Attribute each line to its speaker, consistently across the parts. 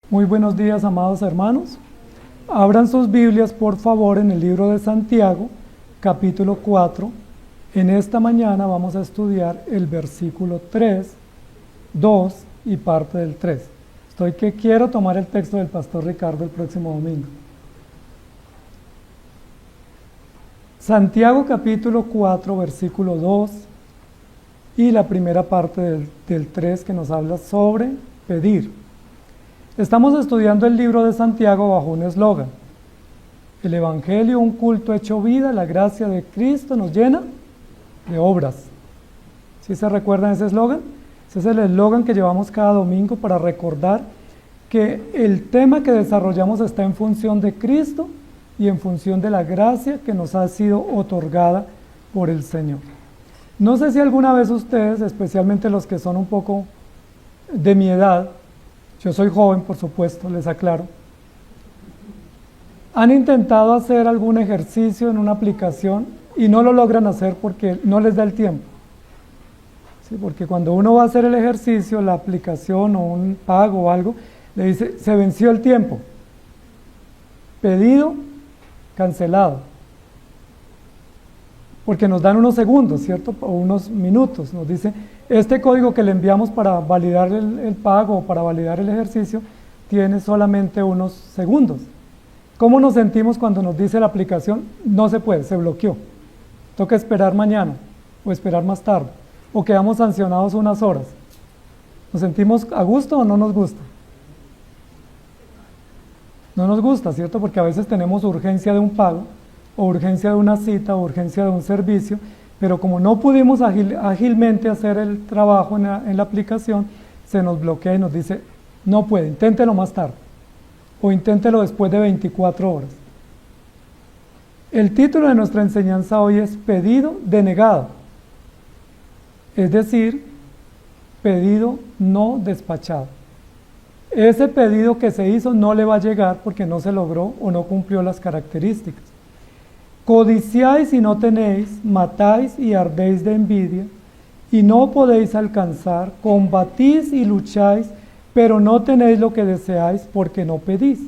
Speaker 1: Muy buenos días, amados hermanos. Abran sus Biblias, por favor, en el libro de Santiago, capítulo 4. En esta mañana vamos a estudiar el versículo 3, 2 y parte del 3. Estoy que quiero tomar el texto del pastor Ricardo el próximo domingo. Santiago capítulo 4, versículo 2 y la primera parte del 3 que nos habla sobre pedir. Estamos estudiando el libro de Santiago bajo un eslogan: el Evangelio, un culto hecho vida, la gracia de Cristo nos llena de obras. ¿Sí se recuerdan ese eslogan? Ese es el eslogan que llevamos cada domingo para recordar que el tema que desarrollamos está en función de Cristo y en función de la gracia que nos ha sido otorgada por el Señor. No sé si alguna vez ustedes, especialmente los que son un poco de mi edad, yo soy joven, por supuesto, les aclaro, han intentado hacer algún ejercicio en una aplicación y no lo logran hacer porque no les da el tiempo. ¿Sí? Porque cuando uno va a hacer el ejercicio, la aplicación o un pago o algo, le dice, se venció el tiempo. Pedido, cancelado. Porque nos dan unos segundos, ¿cierto? O unos minutos. Nos dice, este código que le enviamos para validar el pago o para validar el ejercicio tiene solamente unos segundos. ¿Cómo nos sentimos cuando nos dice la aplicación? No se puede, se bloqueó. Toca esperar mañana o esperar más tarde. O quedamos sancionados unas horas. ¿Nos sentimos a gusto o no nos gusta? No nos gusta, ¿cierto? Porque a veces tenemos urgencia de un pago, o urgencia de una cita, o urgencia de un servicio, pero como no pudimos ágilmente hacer el trabajo en la aplicación, se nos bloquea y nos dice, no puede, inténtelo más tarde, o inténtelo después de 24 horas. El título de nuestra enseñanza hoy es pedido denegado, es decir, pedido no despachado. Ese pedido que se hizo no le va a llegar porque no se logró o no cumplió las características. Codiciáis y no tenéis, matáis y ardéis de envidia, y no podéis alcanzar, combatís y lucháis, pero no tenéis lo que deseáis porque no pedís.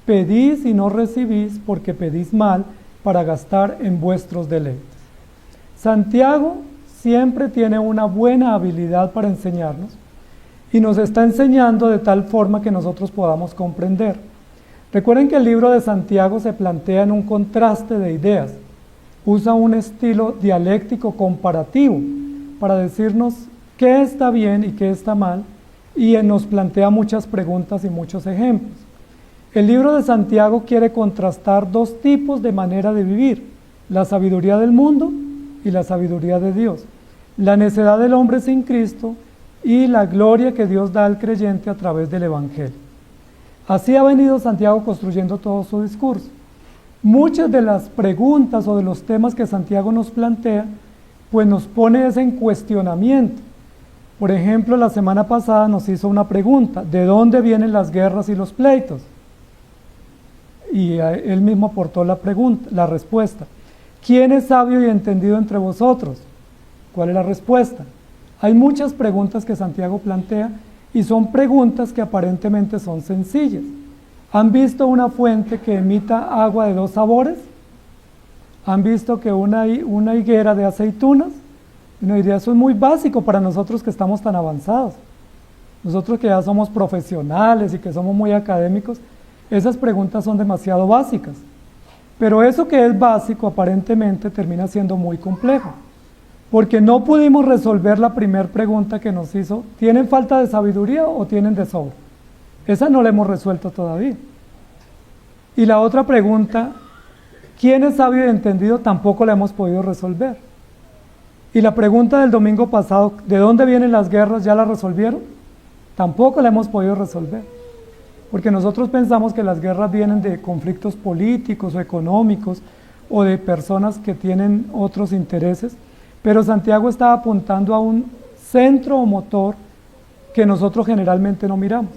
Speaker 1: Pedís y no recibís porque pedís mal para gastar en vuestros deleites. Santiago siempre tiene una buena habilidad para enseñarnos, y nos está enseñando de tal forma que nosotros podamos comprender. Recuerden que el libro de Santiago se plantea en un contraste de ideas. Usa un estilo dialéctico comparativo para decirnos qué está bien y qué está mal, y nos plantea muchas preguntas y muchos ejemplos. El libro de Santiago quiere contrastar dos tipos de manera de vivir: la sabiduría del mundo y la sabiduría de Dios, la necedad del hombre sin Cristo y la gloria que Dios da al creyente a través del Evangelio. Así ha venido Santiago construyendo todo su discurso. Muchas de las preguntas o de los temas que Santiago nos plantea, pues nos pone en cuestionamiento. Por ejemplo, la semana pasada nos hizo una pregunta: ¿de dónde vienen las guerras y los pleitos? Y él mismo aportó la respuesta. ¿Quién es sabio y entendido entre vosotros? ¿Cuál es la respuesta? Hay muchas preguntas que Santiago plantea y son preguntas que aparentemente son sencillas. ¿Han visto una fuente que emita agua de dos sabores? ¿Han visto que una higuera de aceitunas? Uno diría, eso es muy básico para nosotros que estamos tan avanzados. Nosotros que ya somos profesionales y que somos muy académicos, esas preguntas son demasiado básicas. Pero eso que es básico aparentemente termina siendo muy complejo, porque no pudimos resolver la primera pregunta que nos hizo: ¿tienen falta de sabiduría o tienen de sobra? Esa no la hemos resuelto todavía. Y la otra pregunta, ¿quién es sabio y entendido?, tampoco la hemos podido resolver. Y la pregunta del domingo pasado, ¿de dónde vienen las guerras?, ¿ya la resolvieron? Tampoco la hemos podido resolver. Porque nosotros pensamos que las guerras vienen de conflictos políticos o económicos o de personas que tienen otros intereses. Pero Santiago está apuntando a un centro o motor que nosotros generalmente no miramos.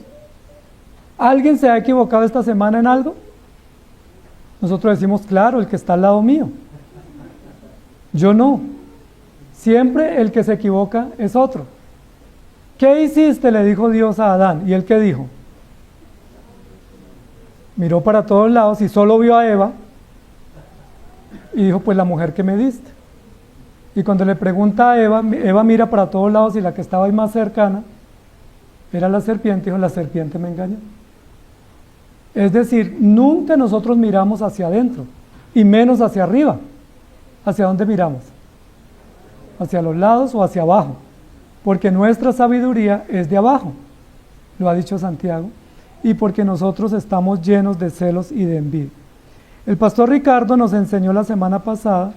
Speaker 1: ¿Alguien se ha equivocado esta semana en algo? Nosotros decimos, claro, el que está al lado mío. Yo no. Siempre el que se equivoca es otro. ¿Qué hiciste?, le dijo Dios a Adán. ¿Y él qué dijo? Miró para todos lados y solo vio a Eva y dijo, pues la mujer que me diste. Y cuando le pregunta a Eva, Eva mira para todos lados y la que estaba ahí más cercana era la serpiente, dijo, la serpiente me engañó. Es decir, nunca nosotros miramos hacia adentro y menos hacia arriba. ¿Hacia dónde miramos? ¿Hacia los lados o hacia abajo? Porque nuestra sabiduría es de abajo, lo ha dicho Santiago, y porque nosotros estamos llenos de celos y de envidia. El pastor Ricardo nos enseñó la semana pasada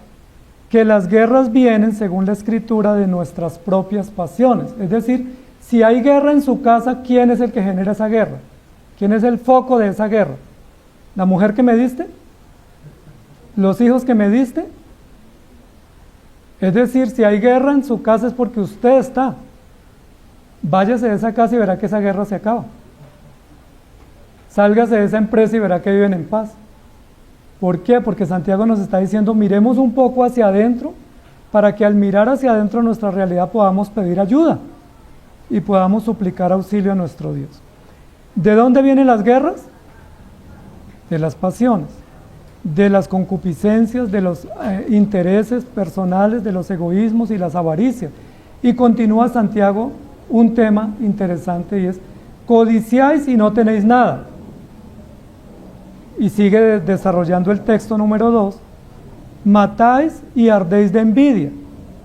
Speaker 1: que las guerras vienen, según la escritura, de nuestras propias pasiones. Es decir, si hay guerra en su casa, ¿quién es el que genera esa guerra? ¿Quién es el foco de esa guerra? ¿La mujer que me diste? ¿Los hijos que me diste? Es decir, si hay guerra en su casa es porque usted está. Váyase de esa casa y verá que esa guerra se acaba. Sálgase de esa empresa y verá que viven en paz. ¿Por qué? Porque Santiago nos está diciendo, miremos un poco hacia adentro, para que al mirar hacia adentro nuestra realidad podamos pedir ayuda y podamos suplicar auxilio a nuestro Dios. ¿De dónde vienen las guerras? De las pasiones, de las concupiscencias, de los intereses personales, de los egoísmos y las avaricias. Y continúa Santiago un tema interesante y es, codiciáis y no tenéis nada. Y sigue desarrollando el texto número 2, matáis y ardéis de envidia.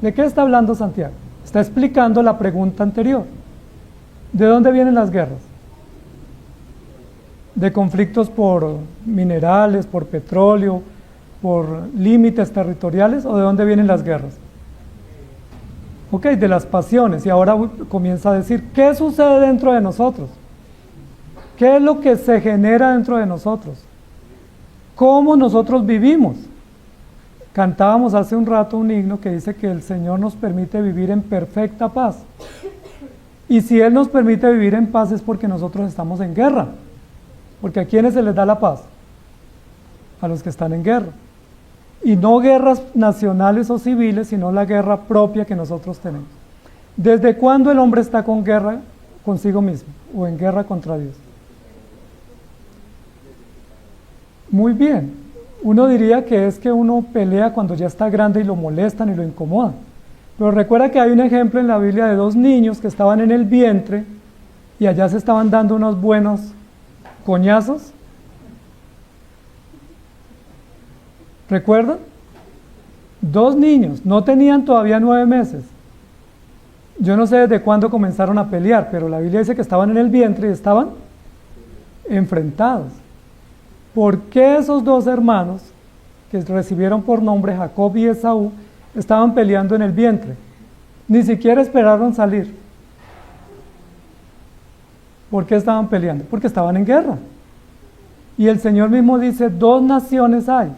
Speaker 1: ¿De qué está hablando Santiago? Está explicando la pregunta anterior. ¿De dónde vienen las guerras? De conflictos por minerales, por petróleo, por límites territoriales, ¿o de dónde vienen las guerras? Ok, de las pasiones. Y ahora comienza a decir, ¿qué sucede dentro de nosotros? ¿Qué es lo que se genera dentro de nosotros? ¿Cómo nosotros vivimos? Cantábamos hace un rato un himno que dice que el Señor nos permite vivir en perfecta paz. Y si Él nos permite vivir en paz es porque nosotros estamos en guerra. Porque ¿a quiénes se les da la paz? A los que están en guerra. Y no guerras nacionales o civiles, sino la guerra propia que nosotros tenemos. ¿Desde cuándo el hombre está con guerra consigo mismo o en guerra contra Dios? Muy bien. Uno diría que es que uno pelea cuando ya está grande y lo molestan y lo incomodan. Pero recuerda que hay un ejemplo en la Biblia de 2 niños que estaban en el vientre y allá se estaban dando unos buenos coñazos. ¿Recuerdan? 2 niños, no tenían todavía 9 meses. Yo no sé desde cuándo comenzaron a pelear, pero la Biblia dice que estaban en el vientre y estaban enfrentados. ¿Por qué esos 2 hermanos, que recibieron por nombre Jacob y Esaú, estaban peleando en el vientre? Ni siquiera esperaron salir. ¿Por qué estaban peleando? Porque estaban en guerra. Y el Señor mismo dice, 2 naciones hay.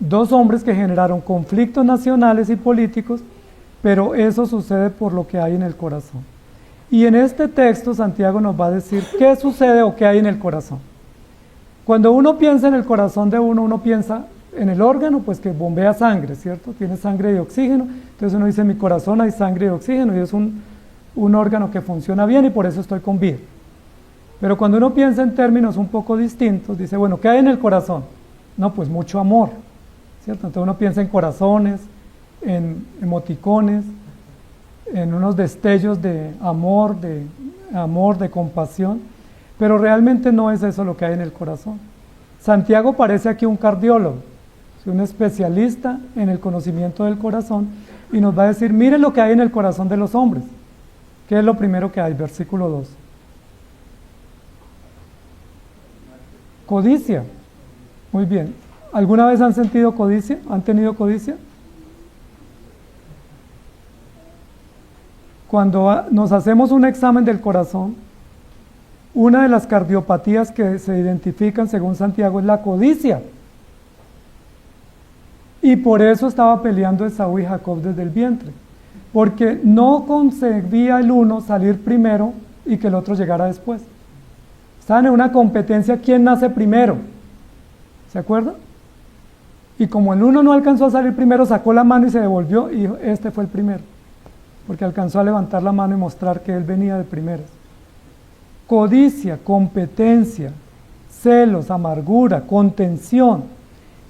Speaker 1: 2 hombres que generaron conflictos nacionales y políticos, pero eso sucede por lo que hay en el corazón. Y en este texto Santiago nos va a decir qué sucede o qué hay en el corazón. Cuando uno piensa en el corazón de uno, uno piensa en el órgano, pues que bombea sangre, ¿cierto? Tiene sangre y oxígeno, entonces uno dice, en mi corazón hay sangre y oxígeno, y es un órgano que funciona bien y por eso estoy con vida. Pero cuando uno piensa en términos un poco distintos, dice, bueno, ¿qué hay en el corazón? No, pues mucho amor, ¿cierto? Entonces uno piensa en corazones, en emoticones, en unos destellos de amor, de compasión, pero realmente no es eso lo que hay en el corazón. Santiago parece aquí un cardiólogo, un especialista en el conocimiento del corazón, y nos va a decir, miren lo que hay en el corazón de los hombres. ¿Qué es lo primero que hay? Versículo 2. Codicia. Muy bien. ¿Alguna vez han sentido codicia? ¿Han tenido codicia? Cuando nos hacemos un examen del corazón, una de las cardiopatías que se identifican según Santiago es la codicia. Y por eso estaba peleando Esaú y Jacob desde el vientre, porque no concebía el uno salir primero y que el otro llegara después. Estaban en una competencia, ¿quién nace primero? ¿Se acuerdan? Y como el uno no alcanzó a salir primero, sacó la mano y se devolvió y dijo, este fue el primero, porque alcanzó a levantar la mano y mostrar que él venía de primeras. Codicia, competencia, celos, amargura, contención.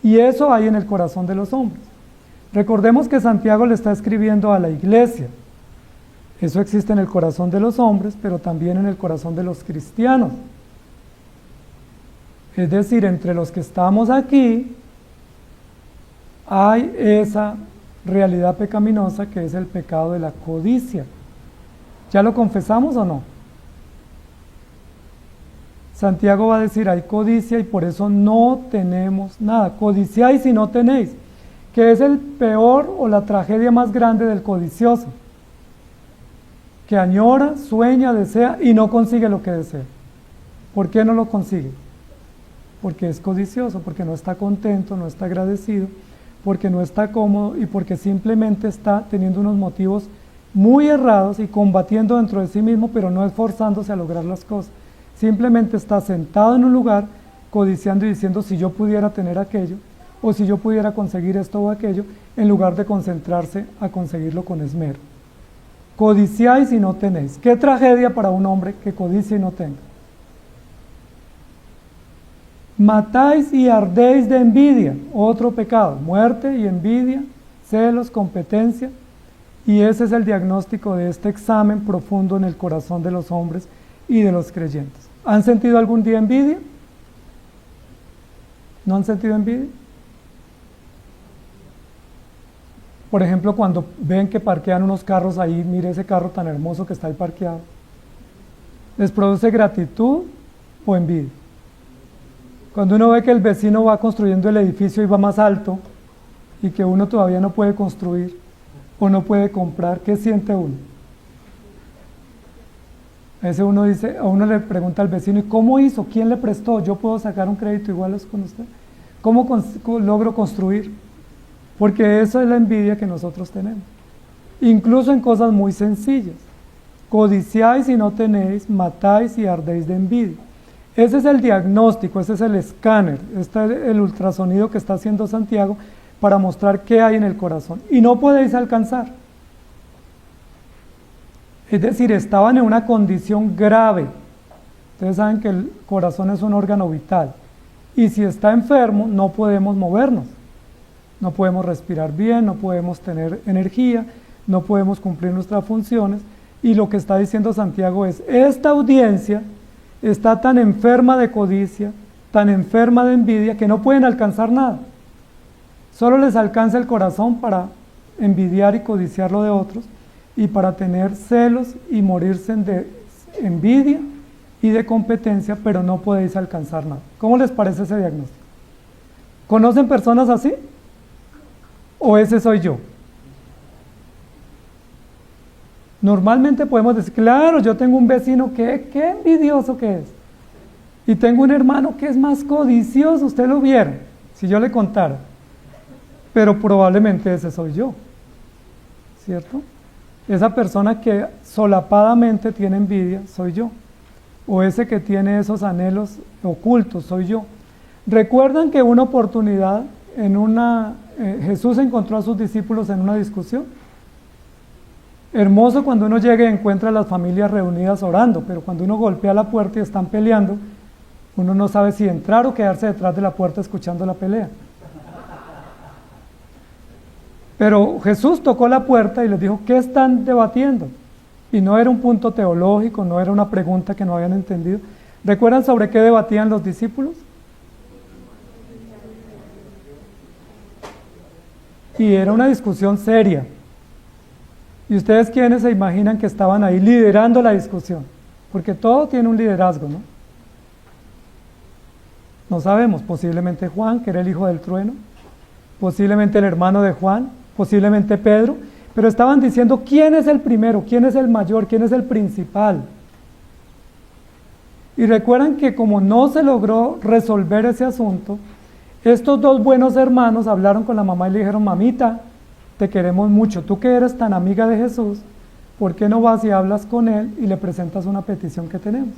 Speaker 1: Y eso hay en el corazón de los hombres. Recordemos que Santiago le está escribiendo a la iglesia. Eso existe en el corazón de los hombres, pero también en el corazón de los cristianos. Es decir, entre los que estamos aquí, hay esa realidad pecaminosa que es el pecado de la codicia. ¿Ya lo confesamos o no? Santiago va a decir, hay codicia y por eso no tenemos nada. Codiciáis y no tenéis, que es el peor o la tragedia más grande del codicioso, que añora, sueña, desea y no consigue lo que desea. ¿Por qué no lo consigue? Porque es codicioso, porque no está contento, no está agradecido, porque no está cómodo y porque simplemente está teniendo unos motivos muy errados y combatiendo dentro de sí mismo, pero no esforzándose a lograr las cosas. Simplemente está sentado en un lugar codiciando y diciendo si yo pudiera tener aquello o si yo pudiera conseguir esto o aquello, en lugar de concentrarse a conseguirlo con esmero. Codiciáis y no tenéis. Qué tragedia para un hombre que codicie y no tenga. Matáis y ardéis de envidia, otro pecado, muerte y envidia, celos, competencia, y ese es el diagnóstico de este examen profundo en el corazón de los hombres y de los creyentes. ¿Han sentido algún día envidia? ¿No han sentido envidia? Por ejemplo, cuando ven que parquean unos carros ahí, mire ese carro tan hermoso que está ahí parqueado. ¿Les produce gratitud o envidia? Cuando uno ve que el vecino va construyendo el edificio y va más alto y que uno todavía no puede construir o no puede comprar, ¿qué siente uno? A veces uno dice, a uno le pregunta al vecino, ¿y cómo hizo? ¿Quién le prestó? ¿Yo puedo sacar un crédito igual con usted? ¿Cómo logro construir? Porque eso es la envidia que nosotros tenemos. Incluso en cosas muy sencillas. Codiciáis y no tenéis, matáis y ardéis de envidia. Ese es el diagnóstico, ese es el escáner, este es el ultrasonido que está haciendo Santiago para mostrar qué hay en el corazón. Y no podéis alcanzar. Es decir, estaban en una condición grave. Ustedes saben que el corazón es un órgano vital. Y si está enfermo, no podemos movernos. No podemos respirar bien, no podemos tener energía, no podemos cumplir nuestras funciones. Y lo que está diciendo Santiago es, esta audiencia está tan enferma de codicia, tan enferma de envidia, que no pueden alcanzar nada. Solo les alcanza el corazón para envidiar y codiciar lo de otros, y para tener celos y morirse de envidia y de competencia, pero no podéis alcanzar nada. ¿Cómo les parece ese diagnóstico? ¿Conocen personas así? ¿O ese soy yo? Normalmente podemos decir, claro, yo tengo un vecino que qué envidioso que es. Y tengo un hermano que es más codicioso, usted lo viera, si yo le contara. Pero probablemente ese soy yo, ¿cierto? Esa persona que solapadamente tiene envidia, soy yo. O ese que tiene esos anhelos ocultos, soy yo. ¿Recuerdan que una oportunidad, Jesús encontró a sus discípulos en una discusión? Hermoso cuando uno llega y encuentra a las familias reunidas orando, pero cuando uno golpea la puerta y están peleando, uno no sabe si entrar o quedarse detrás de la puerta escuchando la pelea. Pero Jesús tocó la puerta y les dijo, ¿qué están debatiendo? Y no era un punto teológico, no era una pregunta que no habían entendido. ¿Recuerdan sobre qué debatían los discípulos? Y era una discusión seria. ¿Y ustedes quiénes se imaginan que estaban ahí liderando la discusión? Porque todo tiene un liderazgo, ¿no? No sabemos, posiblemente Juan, que era el hijo del trueno, posiblemente el hermano de Juan, posiblemente Pedro, pero estaban diciendo quién es el primero, quién es el mayor, quién es el principal. Y recuerdan que como no se logró resolver ese asunto, estos dos buenos hermanos hablaron con la mamá y le dijeron, mamita, te queremos mucho, tú que eres tan amiga de Jesús, ¿por qué no vas y hablas con él y le presentas una petición que tenemos?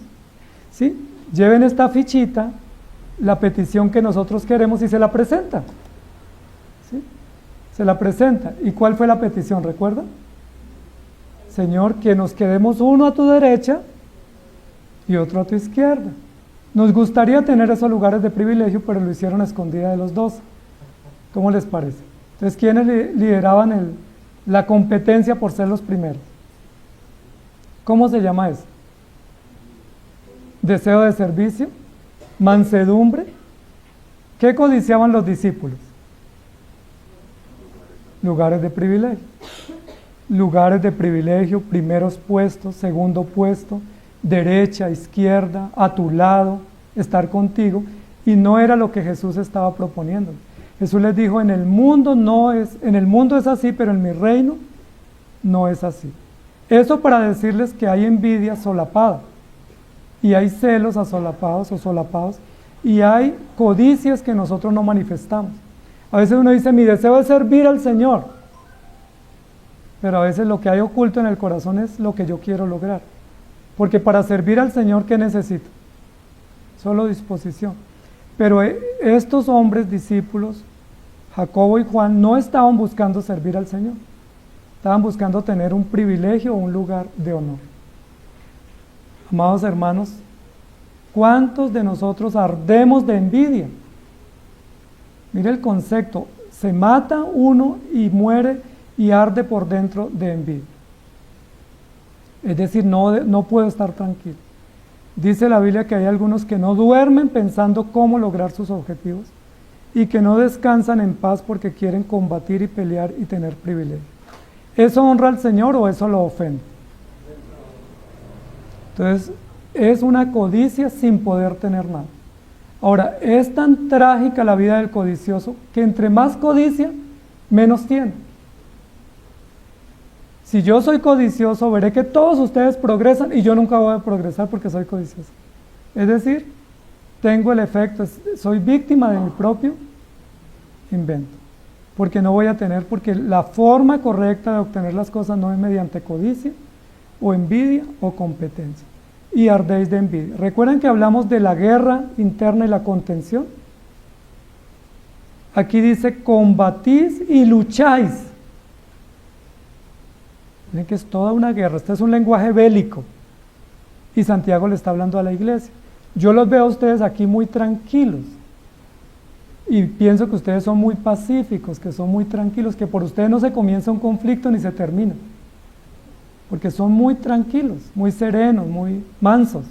Speaker 1: ¿Sí? Lleven esta fichita, la petición que nosotros queremos y se la presenta. ¿Sí? Se la presenta. ¿Y cuál fue la petición? ¿Recuerdan? Señor, que nos quedemos uno a tu derecha y otro a tu izquierda. Nos gustaría tener esos lugares de privilegio, pero lo hicieron a escondida de los 12. ¿Cómo les parece? Entonces, ¿quiénes lideraban la competencia por ser los primeros? ¿Cómo se llama eso? Deseo de servicio, mansedumbre. ¿Qué codiciaban los discípulos? Lugares de privilegio. Lugares de privilegio, primeros puestos, segundo puesto, derecha, izquierda, a tu lado, estar contigo, y no era lo que Jesús estaba proponiendo. Jesús les dijo, en el mundo es así, pero en mi reino no es así. Eso para decirles que hay envidia solapada, y hay celos asolapados o solapados, y hay codicias que nosotros no manifestamos. A veces uno dice, mi deseo es servir al Señor, pero a veces lo que hay oculto en el corazón es lo que yo quiero lograr. Porque para servir al Señor, ¿qué necesito? Solo disposición. Pero estos hombres discípulos, Jacobo y Juan, no estaban buscando servir al Señor. Estaban buscando tener un privilegio o un lugar de honor. Amados hermanos, ¿cuántos de nosotros ardemos de envidia? Mire el concepto, se mata uno y muere y arde por dentro de envidia. Es decir, no puedo estar tranquilo. Dice la Biblia que hay algunos que no duermen pensando cómo lograr sus objetivos y que no descansan en paz porque quieren combatir y pelear y tener privilegio. ¿Eso honra al Señor o eso lo ofende? Entonces, es una codicia sin poder tener nada. Ahora, es tan trágica la vida del codicioso que entre más codicia, menos tiene. Si yo soy codicioso, veré que todos ustedes progresan y yo nunca voy a progresar porque soy codicioso. Es decir, tengo el efecto, soy víctima de mi propio invento. Porque no voy a tener, porque la forma correcta de obtener las cosas no es mediante codicia, o envidia, o competencia. Y ardéis de envidia. ¿Recuerdan que hablamos de la guerra interna y la contención? Aquí dice, combatís y lucháis. Miren que es toda una guerra, este es un lenguaje bélico. Y Santiago le está hablando a la iglesia. Yo los veo a ustedes aquí muy tranquilos. Y pienso que ustedes son muy pacíficos, que son muy tranquilos, que por ustedes no se comienza un conflicto ni se termina. Porque son muy tranquilos, muy serenos, muy mansos.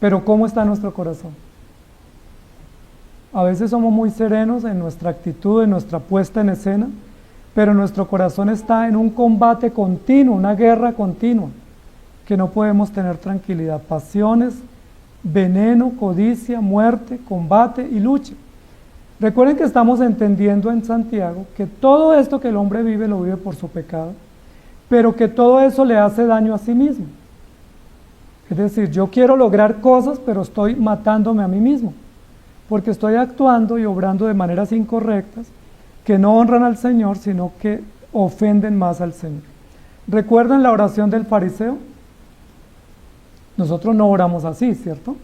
Speaker 1: Pero ¿cómo está nuestro corazón? A veces somos muy serenos en nuestra actitud, en nuestra puesta en escena, pero nuestro corazón está en un combate continuo, una guerra continua, que no podemos tener tranquilidad. Pasiones, veneno, codicia, muerte, combate y lucha. Recuerden que estamos entendiendo en Santiago que todo esto que el hombre vive lo vive por su pecado, pero que todo eso le hace daño a sí mismo. Es decir, yo quiero lograr cosas, pero estoy matándome a mí mismo, porque estoy actuando y obrando de maneras incorrectas que no honran al Señor, sino que ofenden más al Señor. ¿Recuerdan la oración del fariseo? Nosotros no oramos así, ¿cierto?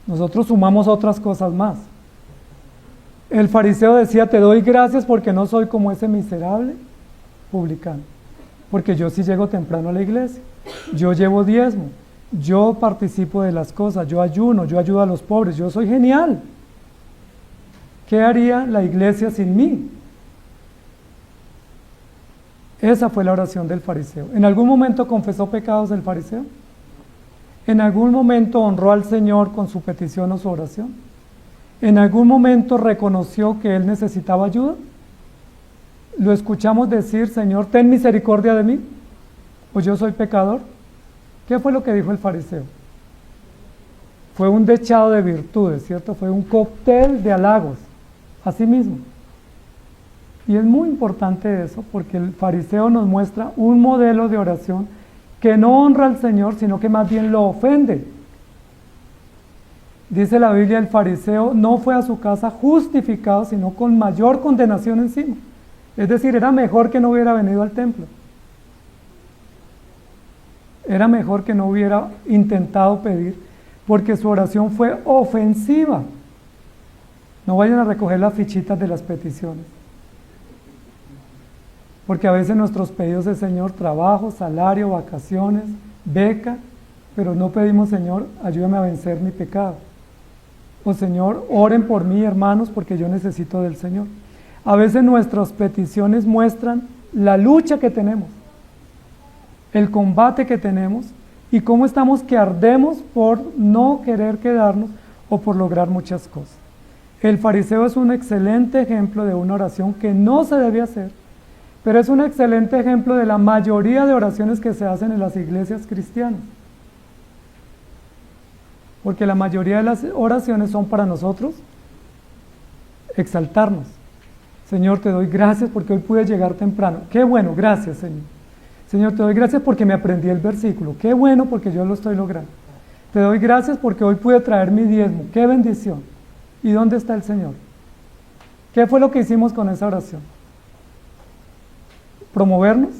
Speaker 1: Nosotros sumamos otras cosas más. El fariseo decía, te doy gracias porque no soy como ese miserable publicano, porque yo sí llego temprano a la iglesia, yo llevo diezmo, yo participo de las cosas, yo ayuno, yo ayudo a los pobres, yo soy genial. ¿Qué haría la iglesia sin mí? Esa fue la oración del fariseo. ¿En algún momento confesó pecados el fariseo? ¿En algún momento honró al Señor con su petición o su oración? ¿En algún momento reconoció que él necesitaba ayuda? ¿Lo escuchamos decir, Señor, ten misericordia de mí? ¿O yo soy pecador? ¿Qué fue lo que dijo el fariseo? Fue un dechado de virtudes, ¿cierto? Fue un cóctel de halagos a sí mismo. Y es muy importante eso, porque el fariseo nos muestra un modelo de oración que no honra al Señor, sino que más bien lo ofende. Dice la Biblia, el fariseo no fue a su casa justificado, sino con mayor condenación encima. Es decir, era mejor que no hubiera venido al templo. Era mejor que no hubiera intentado pedir, porque su oración fue ofensiva. No vayan a recoger las fichitas de las peticiones. Porque a veces nuestros pedidos es, Señor, trabajo, salario, vacaciones, beca, pero no pedimos, Señor, ayúdame a vencer mi pecado. O Señor, oren por mí, hermanos, porque yo necesito del Señor. A veces nuestras peticiones muestran la lucha que tenemos, el combate que tenemos y cómo estamos que ardemos por no querer quedarnos o por lograr muchas cosas. El fariseo es un excelente ejemplo de una oración que no se debe hacer, pero es un excelente ejemplo de la mayoría de oraciones que se hacen en las iglesias cristianas. Porque la mayoría de las oraciones son para nosotros exaltarnos. Señor, te doy gracias porque hoy pude llegar temprano. Qué bueno, gracias, Señor. Señor, te doy gracias porque me aprendí el versículo. Qué bueno porque yo lo estoy logrando. Te doy gracias porque hoy pude traer mi diezmo. Qué bendición. ¿Y dónde está el Señor? ¿Qué fue lo que hicimos con esa oración? ¿Promovernos?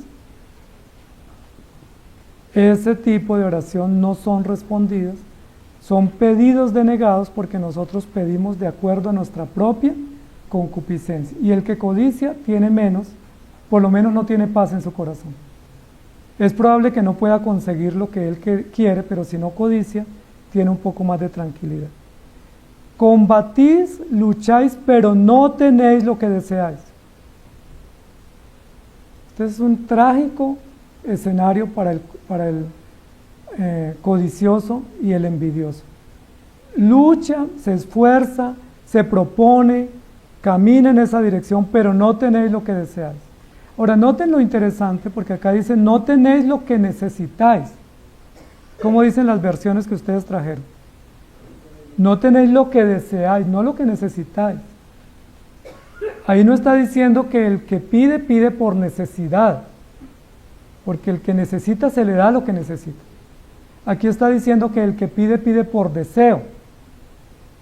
Speaker 1: Ese tipo de oración no son respondidas, son pedidos denegados porque nosotros pedimos de acuerdo a nuestra propia concupiscencia. Y el que codicia tiene menos, por lo menos no tiene paz en su corazón. Es probable que no pueda conseguir lo que él quiere, pero si no codicia, tiene un poco más de tranquilidad. Combatís, lucháis, pero no tenéis lo que deseáis. Este es un trágico escenario para el codicioso y el envidioso. Lucha, se esfuerza, se propone, camina en esa dirección, pero no tenéis lo que deseáis. Ahora, noten lo interesante, porque acá dice, no tenéis lo que necesitáis. ¿Cómo dicen las versiones que ustedes trajeron? No tenéis lo que deseáis, no lo que necesitáis. Ahí no está diciendo que el que pide, pide por necesidad, porque el que necesita se le da lo que necesita. Aquí está diciendo que el que pide, pide por deseo.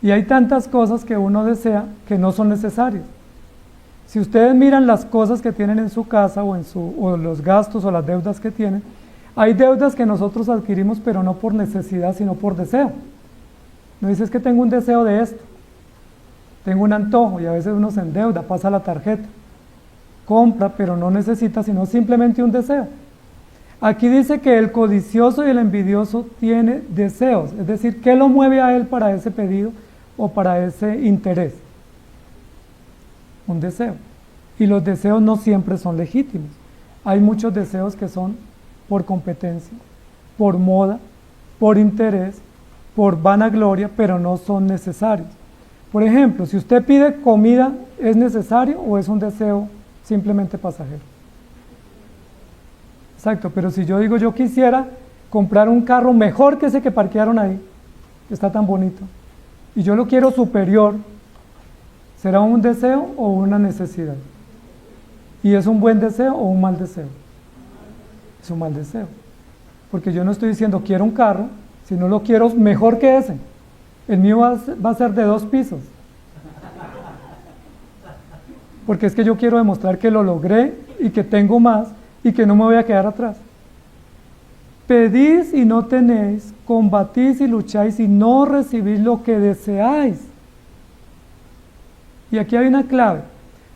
Speaker 1: Y hay tantas cosas que uno desea que no son necesarias. Si ustedes miran las cosas que tienen en su casa o los gastos o las deudas que tienen, hay deudas que nosotros adquirimos pero no por necesidad sino por deseo. No dices que tengo un deseo de esto, tengo un antojo y a veces uno se endeuda, pasa la tarjeta, compra pero no necesita sino simplemente un deseo. Aquí dice que el codicioso y el envidioso tiene deseos, es decir, ¿qué lo mueve a él para ese pedido o para ese interés? Un deseo. Y los deseos no siempre son legítimos. Hay muchos deseos que son por competencia, por moda, por interés, por vanagloria, pero no son necesarios. Por ejemplo, si usted pide comida, ¿es necesario o es un deseo simplemente pasajero? Exacto, pero si yo digo yo quisiera comprar un carro mejor que ese que parquearon ahí, que está tan bonito, y yo lo quiero superior, ¿será un deseo o una necesidad? ¿Y es un buen deseo o un mal deseo? Es un mal deseo, porque yo no estoy diciendo quiero un carro, sino lo quiero mejor que ese. El mío va a ser de 2 pisos, porque es que yo quiero demostrar que lo logré y que tengo más y que no me voy a quedar atrás. Pedís y no tenéis, combatís y lucháis y no recibís lo que deseáis. Y aquí hay una clave,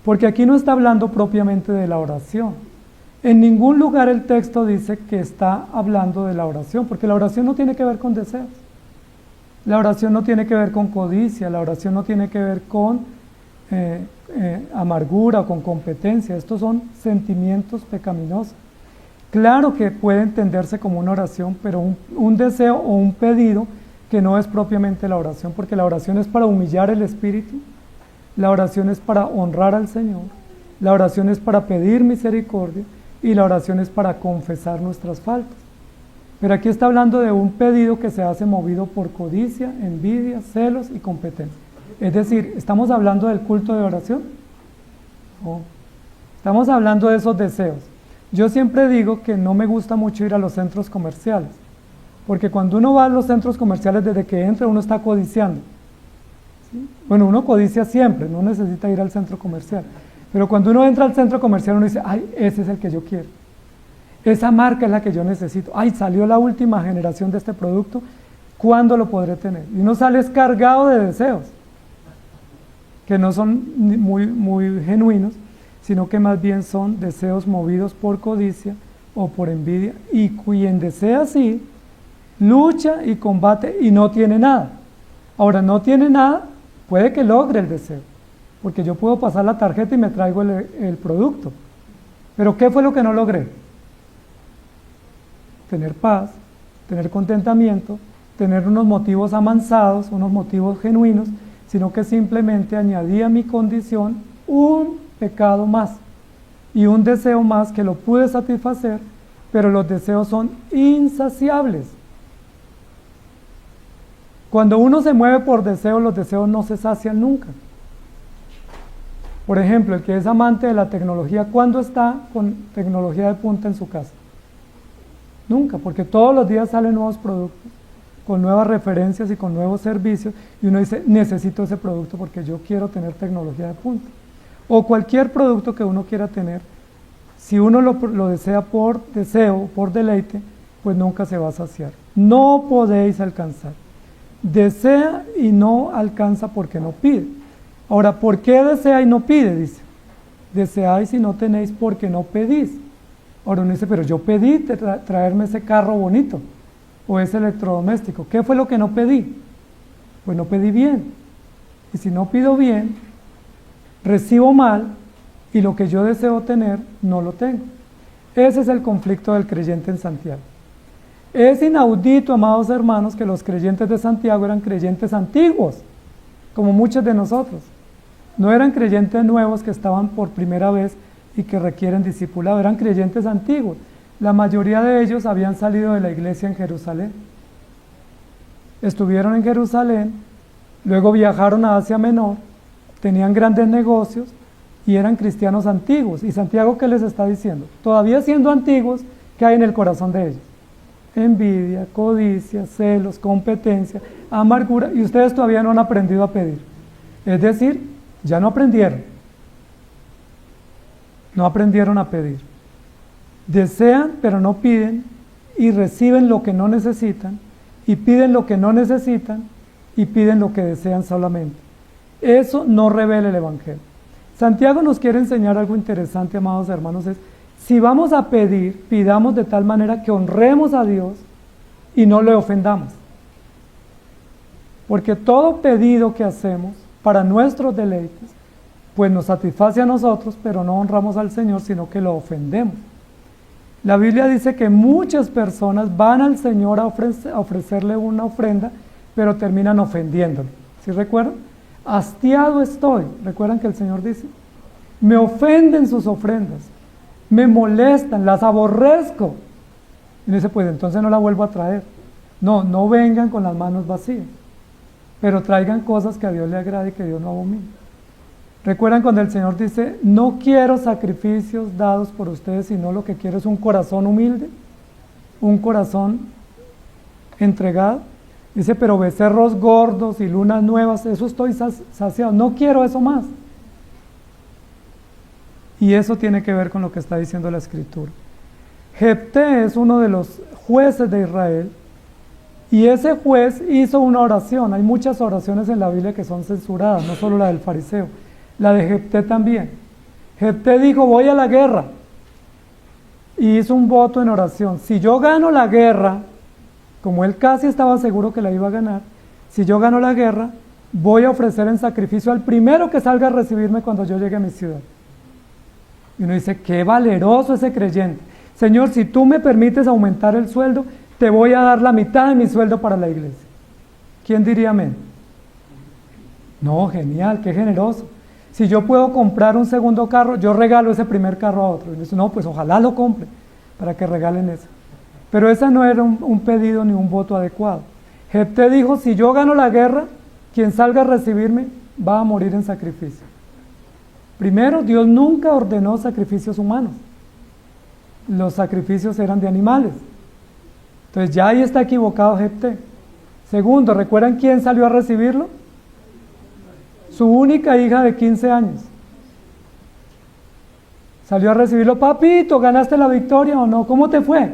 Speaker 1: porque aquí no está hablando propiamente de la oración. En ningún lugar el texto dice que está hablando de la oración, porque la oración no tiene que ver con deseos. La oración no tiene que ver con codicia, la oración no tiene que ver con amargura o con competencia. Estos son sentimientos pecaminosos. Claro que puede entenderse como una oración, pero un deseo o un pedido que no es propiamente la oración, porque la oración es para humillar el espíritu, la oración es para honrar al Señor, la oración es para pedir misericordia y la oración es para confesar nuestras faltas. Pero aquí está hablando de un pedido que se hace movido por codicia, envidia, celos y competencia. Es decir, ¿estamos hablando del culto de oración? No. Estamos hablando de esos deseos. Yo siempre digo que no me gusta mucho ir a los centros comerciales, porque cuando uno va a los centros comerciales desde que entra uno está codiciando. ¿Sí? Bueno, uno codicia siempre, no necesita ir al centro comercial. Pero cuando uno entra al centro comercial uno dice, ay, ese es el que yo quiero. Esa marca es la que yo necesito. Ay, salió la última generación de este producto, ¿cuándo lo podré tener? Y uno sale cargado de deseos, que no son muy genuinos, sino que más bien son deseos movidos por codicia o por envidia. Y quien desea así, lucha y combate y no tiene nada. Ahora, no tiene nada, puede que logre el deseo, porque yo puedo pasar la tarjeta y me traigo el producto. Pero ¿qué fue lo que no logré? Tener paz, tener contentamiento, tener unos motivos amansados, unos motivos genuinos, sino que simplemente añadí a mi condición un pecado más y un deseo más que lo pude satisfacer, pero los deseos son insaciables. Cuando uno se mueve por deseo, los deseos no se sacian nunca. Por ejemplo, el que es amante de la tecnología, ¿cuándo está con tecnología de punta en su casa? Nunca, porque todos los días salen nuevos productos, con nuevas referencias y con nuevos servicios, y uno dice, necesito ese producto porque yo quiero tener tecnología de punta. O cualquier producto que uno quiera tener, si uno lo desea por deseo, por deleite, pues nunca se va a saciar. No podéis alcanzar. Desea y no alcanza porque no pide. Ahora, ¿por qué desea y no pide? Dice, deseáis y no tenéis porque no pedís. Ahora uno dice, pero yo pedí traerme ese carro bonito o ese electrodoméstico. ¿Qué fue lo que no pedí? Pues no pedí bien. Y si no pido bien, recibo mal y lo que yo deseo tener no lo tengo. Ese es el conflicto del creyente en Santiago. Es inaudito, amados hermanos, que los creyentes de Santiago eran creyentes antiguos, como muchos de nosotros. No eran creyentes nuevos que estaban por primera vez y que requieren discipulado, eran creyentes antiguos. La mayoría de ellos habían salido de la iglesia en Jerusalén. Estuvieron en Jerusalén, luego viajaron a Asia Menor, tenían grandes negocios y eran cristianos antiguos. ¿Y Santiago qué les está diciendo? Todavía siendo antiguos, ¿qué hay en el corazón de ellos? Envidia, codicia, celos, competencia, amargura, y ustedes todavía no han aprendido a pedir. Es decir, ya no aprendieron. No aprendieron a pedir. Desean, pero no piden, y reciben lo que no necesitan, y piden lo que no necesitan, y piden lo que desean solamente. Eso no revela el Evangelio. Santiago nos quiere enseñar algo interesante, amados hermanos, es, si vamos a pedir, pidamos de tal manera que honremos a Dios y no le ofendamos. Porque todo pedido que hacemos para nuestros deleites, pues nos satisface a nosotros, pero no honramos al Señor, sino que lo ofendemos. La Biblia dice que muchas personas van al Señor a ofrecerle una ofrenda, pero terminan ofendiéndole. ¿Sí recuerdan? Hastiado estoy. ¿Recuerdan que el Señor dice? Me ofenden sus ofrendas, me molestan, las aborrezco. Y dice, pues entonces no la vuelvo a traer. No vengan con las manos vacías, pero traigan cosas que a Dios le agrade y que Dios no abomine. ¿Recuerdan cuando el Señor dice, no quiero sacrificios dados por ustedes, sino lo que quiero es un corazón humilde, un corazón entregado? Dice, pero becerros gordos y lunas nuevas, eso estoy saciado, no quiero eso más. Y eso tiene que ver con lo que está diciendo la Escritura. Jefté es uno de los jueces de Israel, y ese juez hizo una oración. Hay muchas oraciones en la Biblia que son censuradas, no solo la del fariseo, la de Jefté también. Jefté dijo, voy a la guerra, y hizo un voto en oración. Si yo gano la guerra, como él casi estaba seguro que la iba a ganar, si yo gano la guerra, voy a ofrecer en sacrificio al primero que salga a recibirme cuando yo llegue a mi ciudad. Y uno dice, qué valeroso ese creyente. Señor, si tú me permites aumentar el sueldo, te voy a dar la mitad de mi sueldo para la iglesia. ¿Quién diría amén? No, genial, qué generoso. Si yo puedo comprar un segundo carro, yo regalo ese primer carro a otro. Y dice, no, pues ojalá lo compre para que regalen ese. Pero ese no era un pedido ni un voto adecuado. Jefté dijo, si yo gano la guerra, quien salga a recibirme va a morir en sacrificio. Primero, Dios nunca ordenó sacrificios humanos. Los sacrificios eran de animales. Entonces ya ahí está equivocado Jefté. Segundo, ¿recuerdan quién salió a recibirlo? Su única hija de 15 años. Salió a recibirlo, papito, ¿ganaste la victoria o no? ¿Cómo te fue?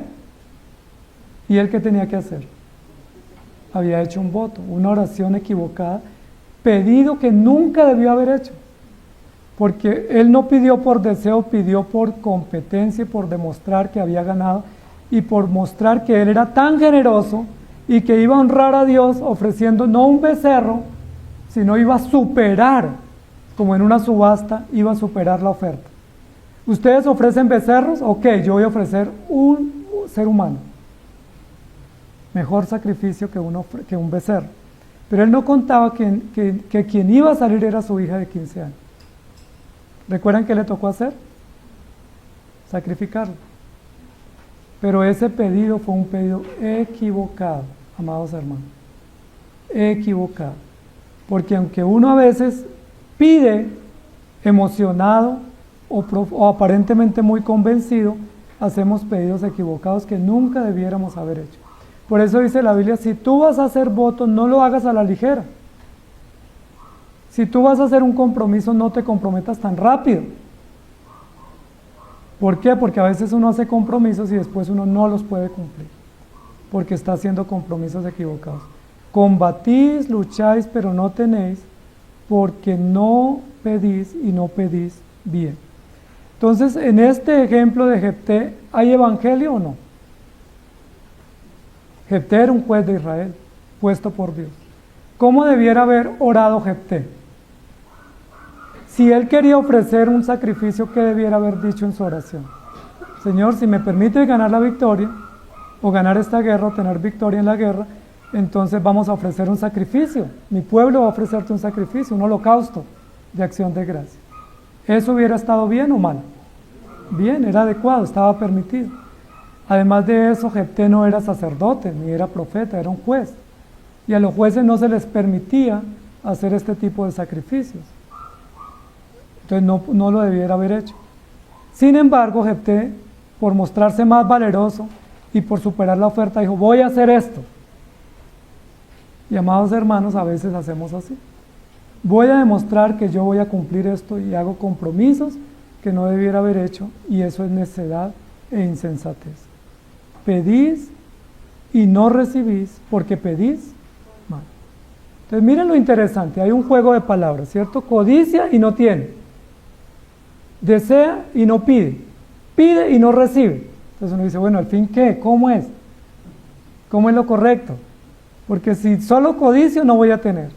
Speaker 1: ¿Y él qué tenía que hacer? Había hecho un voto, una oración equivocada, pedido que nunca debió haber hecho. Porque él no pidió por deseo, pidió por competencia y por demostrar que había ganado y por mostrar que él era tan generoso y que iba a honrar a Dios ofreciendo no un becerro, sino iba a superar, como en una subasta, iba a superar la oferta. ¿Ustedes ofrecen becerros? Ok, yo voy a ofrecer un ser humano. Mejor sacrificio que un becerro. Pero él no contaba que quien iba a salir era su hija de 15 años. ¿Recuerdan qué le tocó hacer? Sacrificarlo. Pero ese pedido fue un pedido equivocado, amados hermanos. Equivocado. Porque aunque uno a veces pide emocionado o aparentemente muy convencido, hacemos pedidos equivocados que nunca debiéramos haber hecho. Por eso dice la Biblia, si tú vas a hacer votos, no lo hagas a la ligera. Si tú vas a hacer un compromiso, no te comprometas tan rápido. ¿Por qué? Porque a veces uno hace compromisos y después uno no los puede cumplir, porque está haciendo compromisos equivocados. Combatís, lucháis, pero no tenéis, porque no pedís y no pedís bien. Entonces, en este ejemplo de Jefté, ¿hay evangelio o no? Jefté era un juez de Israel, puesto por Dios. ¿Cómo debiera haber orado Jefté? Si él quería ofrecer un sacrificio, ¿qué debiera haber dicho en su oración? Señor, si me permite ganar la victoria, o ganar esta guerra, o tener victoria en la guerra, entonces vamos a ofrecer un sacrificio. Mi pueblo va a ofrecerte un sacrificio, un holocausto de acción de gracia. ¿Eso hubiera estado bien o mal? Bien, era adecuado, estaba permitido. Además de eso, Jefté no era sacerdote, ni era profeta, era un juez. Y a los jueces no se les permitía hacer este tipo de sacrificios. Entonces no lo debiera haber hecho. Sin embargo, Jefté, por mostrarse más valeroso y por superar la oferta, dijo, voy a hacer esto. Y amados hermanos, a veces hacemos así. Voy a demostrar que yo voy a cumplir esto y hago compromisos que no debiera haber hecho, y eso es necedad e insensatez. Pedís y no recibís porque pedís mal. Entonces miren lo interesante, hay un juego de palabras, ¿cierto? Codicia y no tiene. Desea y no pide. Pide y no recibe. Entonces uno dice, bueno, ¿al fin qué? ¿Cómo es? ¿Cómo es lo correcto? Porque si solo codicio no voy a tener.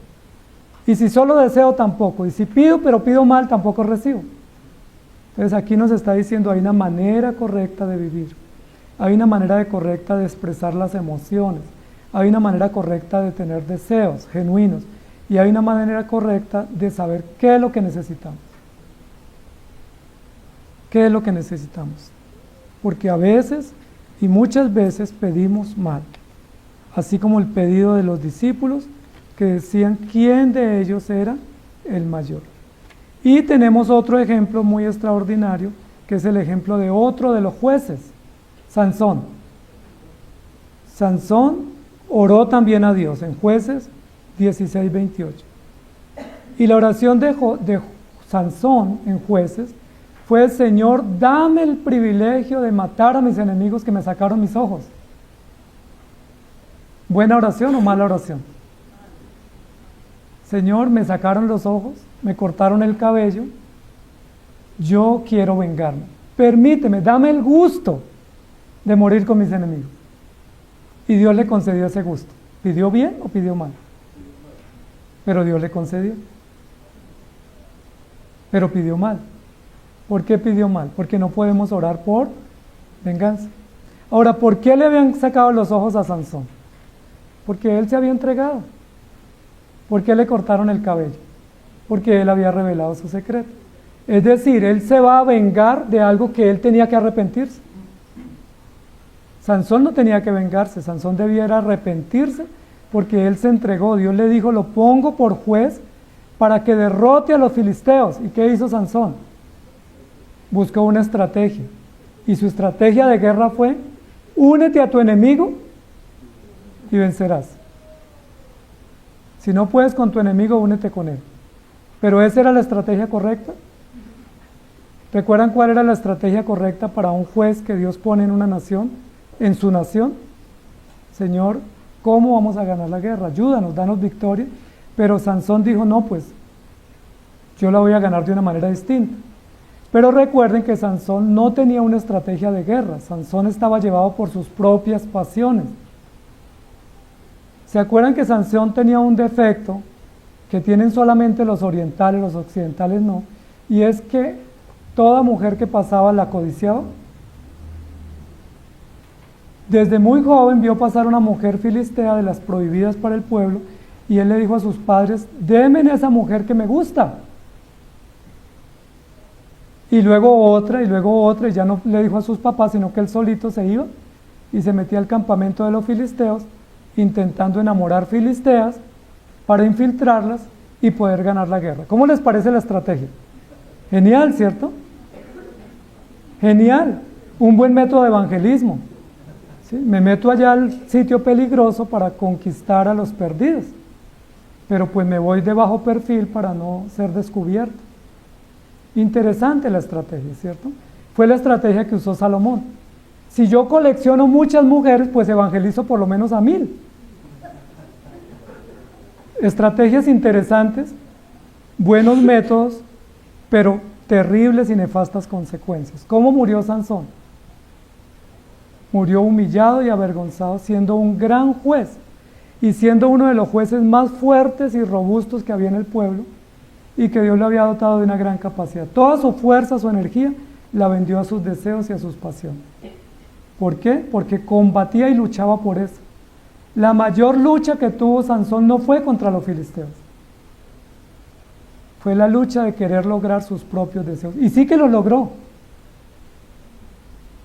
Speaker 1: Y si solo deseo tampoco. Y si pido pero pido mal tampoco recibo. Entonces aquí nos está diciendo hay una manera correcta de vivir. Hay una manera correcta de expresar las emociones. Hay una manera correcta de tener deseos genuinos. Y hay una manera correcta de saber qué es lo que necesitamos. ¿Qué es lo que necesitamos? Porque a veces y muchas veces pedimos mal. Así como el pedido de los discípulos que decían quién de ellos era el mayor. Y tenemos otro ejemplo muy extraordinario, que es el ejemplo de otro de los jueces, Sansón. Sansón oró también a Dios en Jueces 16:28. Y la oración de Sansón en Jueces fue, Señor, dame el privilegio de matar a mis enemigos que me sacaron mis ojos. ¿Buena oración o mala oración? Señor, me sacaron los ojos, me cortaron el cabello, yo quiero vengarme. Permíteme, dame el gusto de morir con mis enemigos. Y Dios le concedió ese gusto. ¿Pidió bien o pidió mal? Pero Dios le concedió. Pero pidió mal. ¿Por qué pidió mal? Porque no podemos orar por venganza. Ahora, ¿por qué le habían sacado los ojos a Sansón? Porque él se había entregado. ¿Por qué le cortaron el cabello? Porque él había revelado su secreto. Es decir, él se va a vengar de algo que él tenía que arrepentirse. Sansón no tenía que vengarse, Sansón debiera arrepentirse porque él se entregó. Dios le dijo, lo pongo por juez para que derrote a los filisteos. ¿Y qué hizo Sansón? Buscó una estrategia. Y su estrategia de guerra fue, únete a tu enemigo y vencerás. Si no puedes con tu enemigo, únete con él. Pero ¿esa era la estrategia correcta? ¿Recuerdan cuál era la estrategia correcta para un juez que Dios pone en una nación, en su nación? Señor, ¿cómo vamos a ganar la guerra? Ayúdanos, danos victoria. Pero Sansón dijo, no, pues yo la voy a ganar de una manera distinta. Pero recuerden que Sansón no tenía una estrategia de guerra. Sansón estaba llevado por sus propias pasiones. ¿Se acuerdan que Sansón tenía un defecto que tienen solamente los orientales, los occidentales no? Y es que toda mujer que pasaba la codiciaba. Desde muy joven vio pasar una mujer filistea de las prohibidas para el pueblo y él le dijo a sus padres, denme esa mujer que me gusta. Y luego otra, y ya no le dijo a sus papás, sino que él solito se iba y se metía al campamento de los filisteos, intentando enamorar filisteas para infiltrarlas y poder ganar la guerra. ¿Cómo les parece la estrategia? Genial, ¿cierto? Genial, un buen método de evangelismo. ¿Sí? Me meto allá al sitio peligroso para conquistar a los perdidos, pero pues me voy de bajo perfil para no ser descubierto. Interesante la estrategia, ¿cierto? Fue la estrategia que usó Salomón. Si yo colecciono muchas mujeres, pues evangelizo por lo menos a 1000. Estrategias interesantes, buenos métodos, pero terribles y nefastas consecuencias. ¿Cómo murió Sansón? Murió humillado y avergonzado, siendo un gran juez y siendo uno de los jueces más fuertes y robustos que había en el pueblo, y que Dios le había dotado de una gran capacidad. Toda su fuerza, su energía, la vendió a sus deseos y a sus pasiones. ¿Por qué? Porque combatía y luchaba por eso. La mayor lucha que tuvo Sansón no fue contra los filisteos. Fue la lucha de querer lograr sus propios deseos. Y sí que lo logró.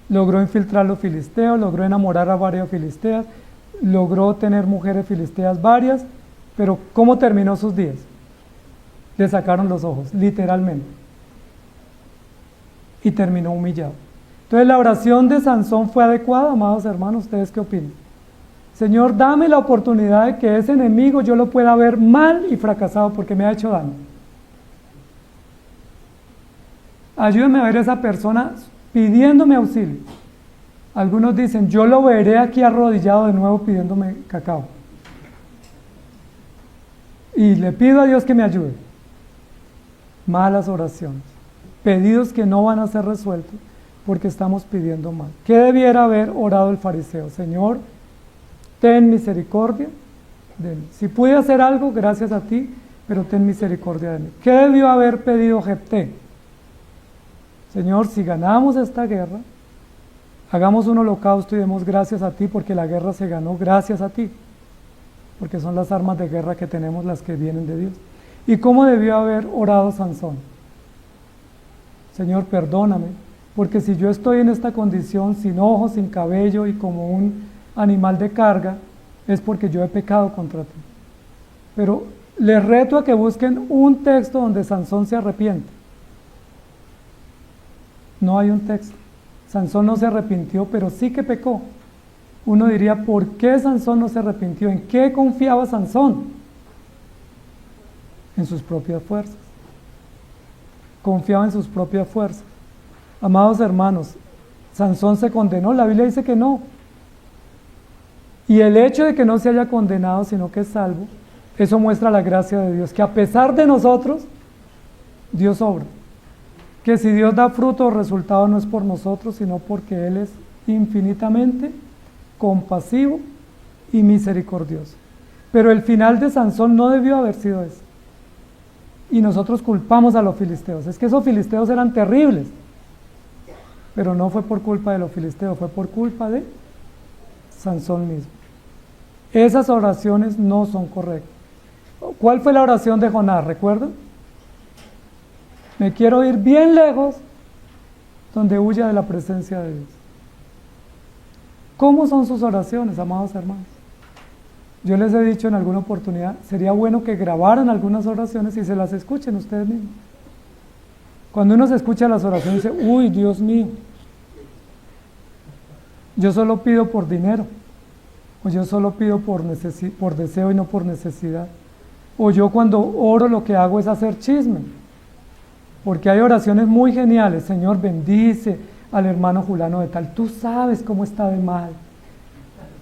Speaker 1: Logró infiltrar a los filisteos, logró enamorar a varias filisteas, logró tener mujeres filisteas varias, pero ¿cómo terminó sus días? Le sacaron los ojos, literalmente. Y terminó humillado. Entonces, ¿la oración de Sansón fue adecuada, amados hermanos? ¿Ustedes qué opinan? Señor, dame la oportunidad de que ese enemigo yo lo pueda ver mal y fracasado porque me ha hecho daño. Ayúdame a ver a esa persona pidiéndome auxilio. Algunos dicen, yo lo veré aquí arrodillado de nuevo pidiéndome cacao. Y le pido a Dios que me ayude. Malas oraciones, pedidos que no van a ser resueltos porque estamos pidiendo mal. ¿Qué debiera haber orado el fariseo? Señor, ten misericordia de mí. Si pude hacer algo, gracias a ti, pero ten misericordia de mí. ¿Qué debió haber pedido Jefté? Señor, si ganamos esta guerra, hagamos un holocausto y demos gracias a ti porque la guerra se ganó gracias a ti, porque son las armas de guerra que tenemos las que vienen de Dios. ¿Y cómo debió haber orado Sansón? Señor, perdóname, porque si yo estoy en esta condición, sin ojos, sin cabello y como un animal de carga, es porque yo he pecado contra ti. Pero les reto a que busquen un texto donde Sansón se arrepiente. No hay un texto. Sansón no se arrepintió, pero sí que pecó. Uno diría, ¿por qué Sansón no se arrepintió? ¿En qué confiaba Sansón? En sus propias fuerzas. Confiaba en sus propias fuerzas. Amados hermanos, Sansón se condenó, la Biblia dice que no. Y el hecho de que no se haya condenado, sino que es salvo, eso muestra la gracia de Dios, que a pesar de nosotros, Dios obra. Que si Dios da fruto o resultado no es por nosotros, sino porque Él es infinitamente compasivo y misericordioso. Pero el final de Sansón no debió haber sido ese. Y nosotros culpamos a los filisteos. Es que esos filisteos eran terribles. Pero no fue por culpa de los filisteos, fue por culpa de Sansón mismo. Esas oraciones no son correctas. ¿Cuál fue la oración de Jonás? ¿Recuerdan? Me quiero ir bien lejos, donde huya de la presencia de Dios. ¿Cómo son sus oraciones, amados hermanos? Yo les he dicho en alguna oportunidad, sería bueno que grabaran algunas oraciones y se las escuchen ustedes mismos. Cuando uno se escucha las oraciones dice, uy, Dios mío, yo solo pido por dinero, o yo solo pido por deseo y no por necesidad, o yo cuando oro lo que hago es hacer chisme, porque hay oraciones muy geniales. Señor, bendice al hermano fulano de tal, tú sabes cómo está de mal,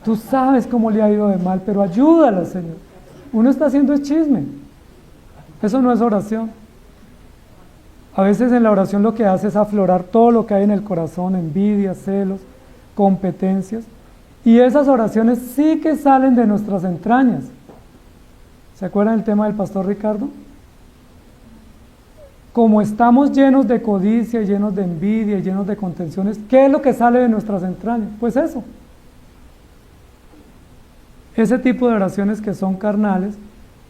Speaker 1: tú sabes cómo le ha ido de mal, pero ayúdalo, Señor. Uno está haciendo es chisme, eso no es oración. A veces en la oración lo que hace es aflorar todo lo que hay en el corazón, envidia, celos, competencias, Y esas oraciones sí que salen de nuestras entrañas. ¿Se acuerdan del tema del pastor Ricardo? Como estamos llenos de codicia, llenos de envidia, llenos de contenciones, ¿qué es lo que sale de nuestras entrañas? Pues eso. Ese tipo de oraciones que son carnales,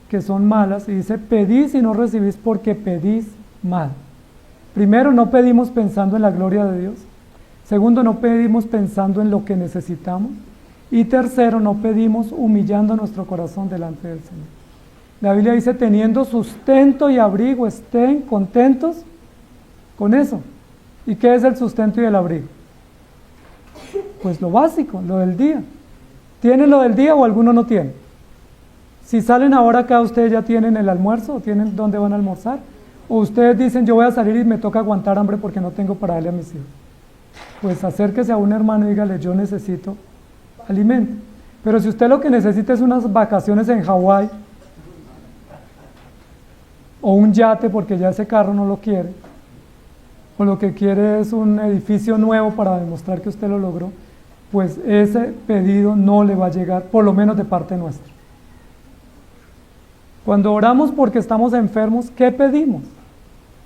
Speaker 1: que son malas, y dice, pedís y no recibís porque pedís mal. Primero, no pedimos pensando en la gloria de Dios. Segundo, no pedimos pensando en lo que necesitamos. Y tercero, no pedimos humillando nuestro corazón delante del Señor. La Biblia dice, teniendo sustento y abrigo, estén contentos con eso. ¿Y qué es el sustento y el abrigo? Pues lo básico, lo del día. ¿Tienen lo del día o alguno no tiene? Si salen ahora acá, ¿ustedes ya tienen el almuerzo o tienen dónde van a almorzar? ¿O ustedes dicen, yo voy a salir y me toca aguantar hambre porque no tengo para darle a mis hijos? Pues acérquese a un hermano y dígale, yo necesito alimento. Pero si usted lo que necesita es unas vacaciones en Hawái, o un yate porque ya ese carro no lo quiere, o lo que quiere es un edificio nuevo para demostrar que usted lo logró, pues ese pedido no le va a llegar, por lo menos de parte nuestra. Cuando oramos porque estamos enfermos, ¿qué pedimos?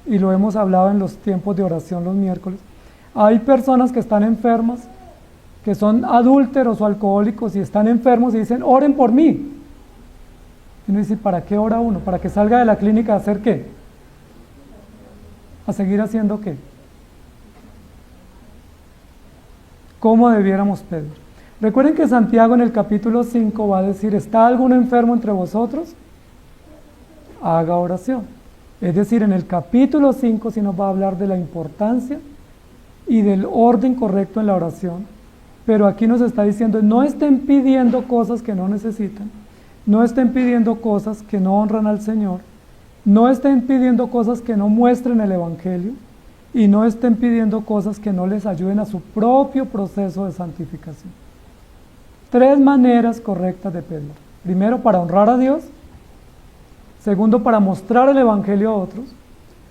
Speaker 1: Y lo hemos hablado en los tiempos de oración los miércoles. Hay personas que están enfermas, que son adúlteros o alcohólicos y están enfermos y dicen, oren por mí. Y uno dice, ¿para qué ora uno? ¿Para que salga de la clínica a hacer qué? ¿A seguir haciendo qué? ¿Cómo debiéramos pedir? Recuerden que Santiago en el capítulo 5 va a decir, ¿está alguno enfermo entre vosotros? Haga oración. Es decir, en el capítulo 5 sí nos va a hablar de la importancia y del orden correcto en la oración, pero aquí nos está diciendo, no estén pidiendo cosas que no necesitan, no estén pidiendo cosas que no honran al Señor, no estén pidiendo cosas que no muestren el Evangelio y no estén pidiendo cosas que no les ayuden a su propio proceso de santificación. 3 maneras correctas de pedir. Primero, para honrar a Dios. Segundo, para mostrar el Evangelio a otros.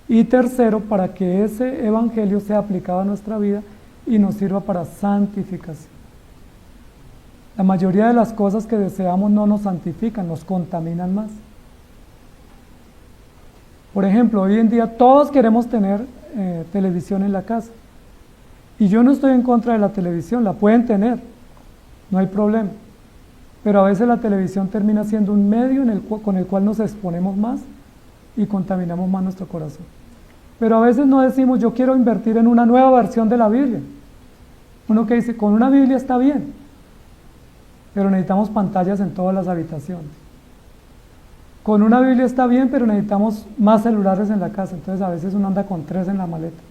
Speaker 1: Y tercero, para que ese Evangelio sea aplicado a nuestra vida y nos sirva para santificación. La mayoría de las cosas que deseamos no nos santifican, nos contaminan más. Por ejemplo, hoy en día todos queremos tener televisión en la casa. Y yo no estoy en contra de la televisión, la pueden tener, no hay problema. Pero a veces la televisión termina siendo un medio con el cual nos exponemos más y contaminamos más nuestro corazón. Pero a veces no decimos, yo quiero invertir en una nueva versión de la Biblia. Uno que dice, con una Biblia está bien, pero necesitamos pantallas en todas las habitaciones. Con una Biblia está bien, pero necesitamos más celulares en la casa, entonces a veces uno anda con 3 en la maleta.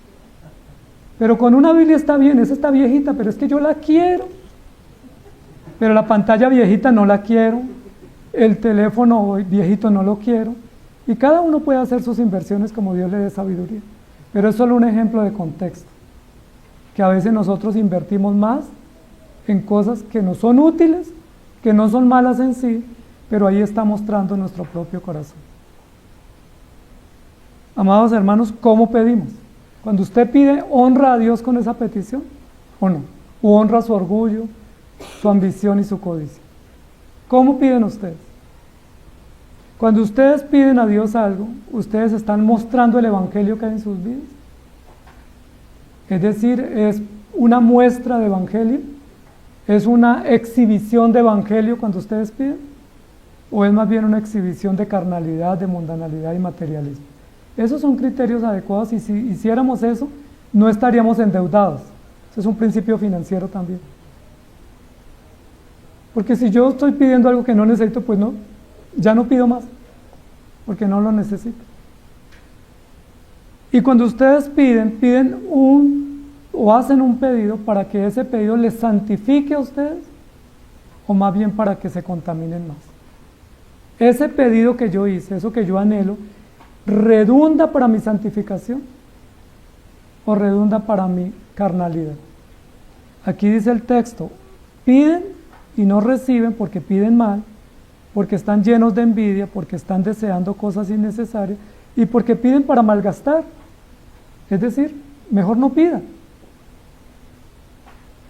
Speaker 1: Pero con una Biblia está bien, esa está viejita, pero es que yo la quiero. Pero la pantalla viejita no la quiero, el teléfono viejito no lo quiero, y cada uno puede hacer sus inversiones como Dios le dé sabiduría. Pero es solo un ejemplo de contexto, que a veces nosotros invertimos más en cosas que no son útiles, que no son malas en sí, pero ahí está mostrando nuestro propio corazón. Amados hermanos, ¿cómo pedimos? Cuando usted pide, ¿honra a Dios con esa petición o no? ¿O honra su orgullo, su ambición y su codicia? ¿Cómo piden ustedes? Cuando ustedes piden a Dios algo, ¿ustedes están mostrando el Evangelio que hay en sus vidas? Es decir, ¿es una muestra de Evangelio? ¿Es una exhibición de Evangelio cuando ustedes piden? ¿O es más bien una exhibición de carnalidad, de mundanalidad y materialismo? Esos son criterios adecuados y si hiciéramos eso, no estaríamos endeudados. Ese es un principio financiero también. Porque si yo estoy pidiendo algo que no necesito, pues no, ya no pido más, porque no lo necesito. Y cuando ustedes piden o hacen un pedido para que ese pedido les santifique a ustedes, o más bien para que se contaminen más. Ese pedido que yo hice, eso que yo anhelo, ¿redunda para mi santificación o redunda para mi carnalidad? Aquí dice el texto, piden y no reciben porque piden mal, porque están llenos de envidia, porque están deseando cosas innecesarias y porque piden para malgastar. Es decir, mejor no pidan.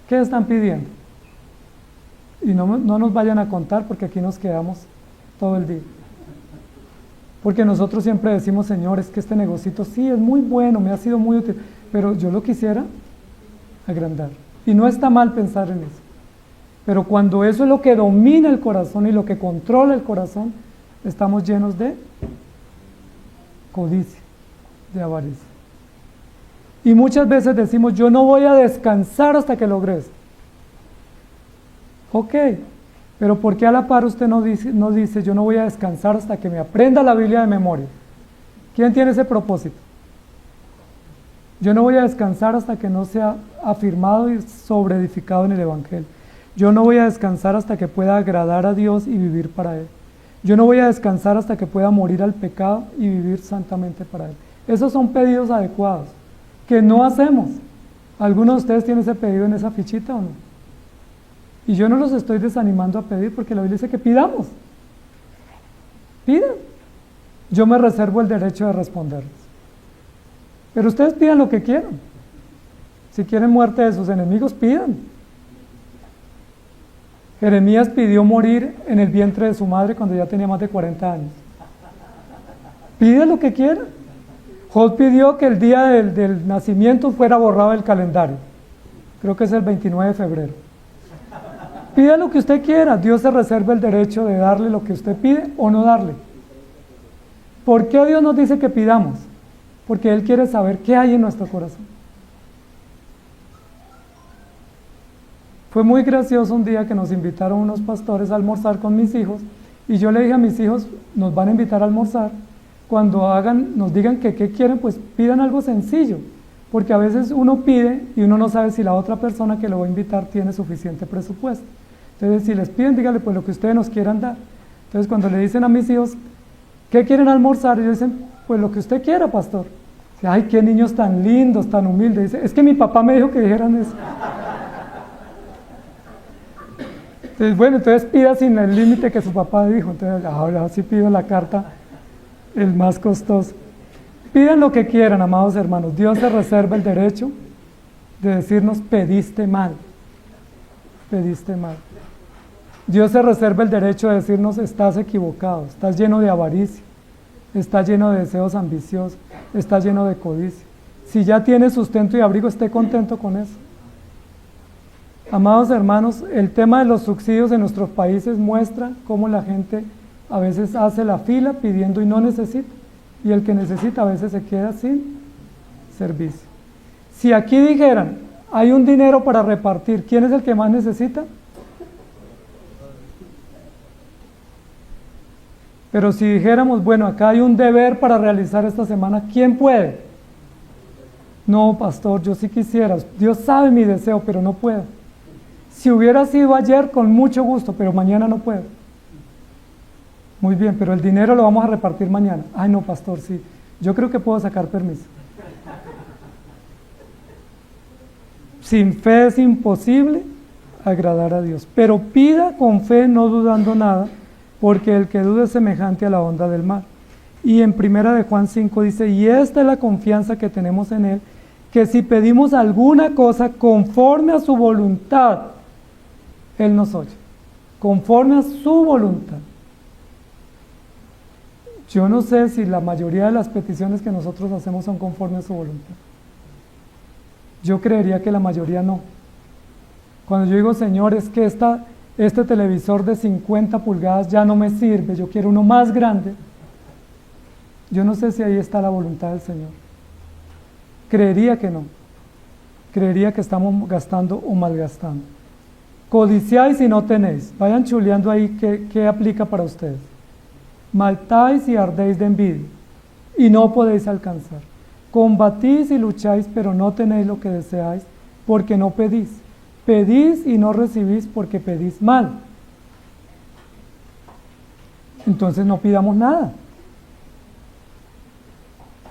Speaker 1: ¿Qué están pidiendo? Y no nos vayan a contar porque aquí nos quedamos todo el día. Porque nosotros siempre decimos, Señor, es que este negocito sí es muy bueno, me ha sido muy útil, pero yo lo quisiera agrandar. Y no está mal pensar en eso. Pero cuando eso es lo que domina el corazón y lo que controla el corazón, estamos llenos de codicia, de avaricia. Y muchas veces decimos, yo no voy a descansar hasta que logre eso. Ok, pero ¿por qué a la par usted no dice, yo no voy a descansar hasta que me aprenda la Biblia de memoria? ¿Quién tiene ese propósito? Yo no voy a descansar hasta que no sea afirmado y sobreedificado en el Evangelio. Yo no voy a descansar hasta que pueda agradar a Dios y vivir para Él. Yo no voy a descansar hasta que pueda morir al pecado y vivir santamente para Él. Esos son pedidos adecuados, que no hacemos. ¿Alguno de ustedes tiene ese pedido en esa fichita o no? Y yo no los estoy desanimando a pedir porque la Biblia dice que pidamos. Pidan. Yo me reservo el derecho de responderles. Pero ustedes pidan lo que quieran. Si quieren muerte de sus enemigos, pidan. Jeremías pidió morir en el vientre de su madre cuando ya tenía más de 40 años. Pide lo que quiera. Job pidió que el día del nacimiento fuera borrado del calendario. Creo que es el 29 de febrero. Pida lo que usted quiera. Dios se reserva el derecho de darle lo que usted pide o no darle. ¿Por qué Dios nos dice que pidamos? Porque Él quiere saber qué hay en nuestro corazón. Fue muy gracioso un día que nos invitaron unos pastores a almorzar con mis hijos y yo le dije a mis hijos, nos van a invitar a almorzar, cuando nos digan que qué quieren, pues pidan algo sencillo, porque a veces uno pide y uno no sabe si la otra persona que lo va a invitar tiene suficiente presupuesto. Entonces, si les piden, díganle pues lo que ustedes nos quieran dar. Entonces, cuando le dicen a mis hijos, ¿qué quieren almorzar? Ellos dicen, pues lo que usted quiera, pastor. Dice, ay, qué niños tan lindos, tan humildes. Dice, es que mi papá me dijo que dijeran eso. Entonces, bueno, entonces pida sin el límite que su papá dijo. Entonces, ahora sí pido la carta, el más costoso. Pidan lo que quieran, amados hermanos. Dios se reserva el derecho de decirnos, pediste mal. Pediste mal. Dios se reserva el derecho de decirnos, estás equivocado, estás lleno de avaricia, estás lleno de deseos ambiciosos, estás lleno de codicia. Si ya tienes sustento y abrigo, esté contento con eso. Amados hermanos, el tema de los subsidios en nuestros países muestra cómo la gente a veces hace la fila pidiendo y no necesita, y el que necesita a veces se queda sin servicio. Si aquí dijeran, hay un dinero para repartir, ¿quién es el que más necesita? Pero si dijéramos, bueno, acá hay un deber para realizar esta semana, ¿quién puede? No, pastor, yo sí quisiera, Dios sabe mi deseo, pero no puedo. Si hubiera sido ayer, con mucho gusto, pero mañana no puedo. Muy bien, pero el dinero lo vamos a repartir mañana. Ay, no, pastor, sí, yo creo que puedo sacar permiso. Sin fe es imposible agradar a Dios, pero pida con fe, no dudando nada, porque el que duda es semejante a la onda del mar. Y en 1 de Juan 5 dice, y esta es la confianza que tenemos en Él, que si pedimos alguna cosa conforme a su voluntad, Él nos oye, conforme a su voluntad. Yo no sé si la mayoría de las peticiones que nosotros hacemos son conforme a su voluntad. Yo creería que la mayoría no. Cuando yo digo, Señor, es que este televisor de 50 pulgadas ya no me sirve, yo quiero uno más grande, yo no sé si ahí está la voluntad del Señor. Creería que no. Creería que estamos gastando o malgastando. Codiciáis y no tenéis. Vayan chuleando ahí qué aplica para ustedes. Maltáis y ardéis de envidia y no podéis alcanzar. Combatís y lucháis, pero no tenéis lo que deseáis, porque no pedís. Pedís y no recibís porque pedís mal. Entonces no pidamos nada.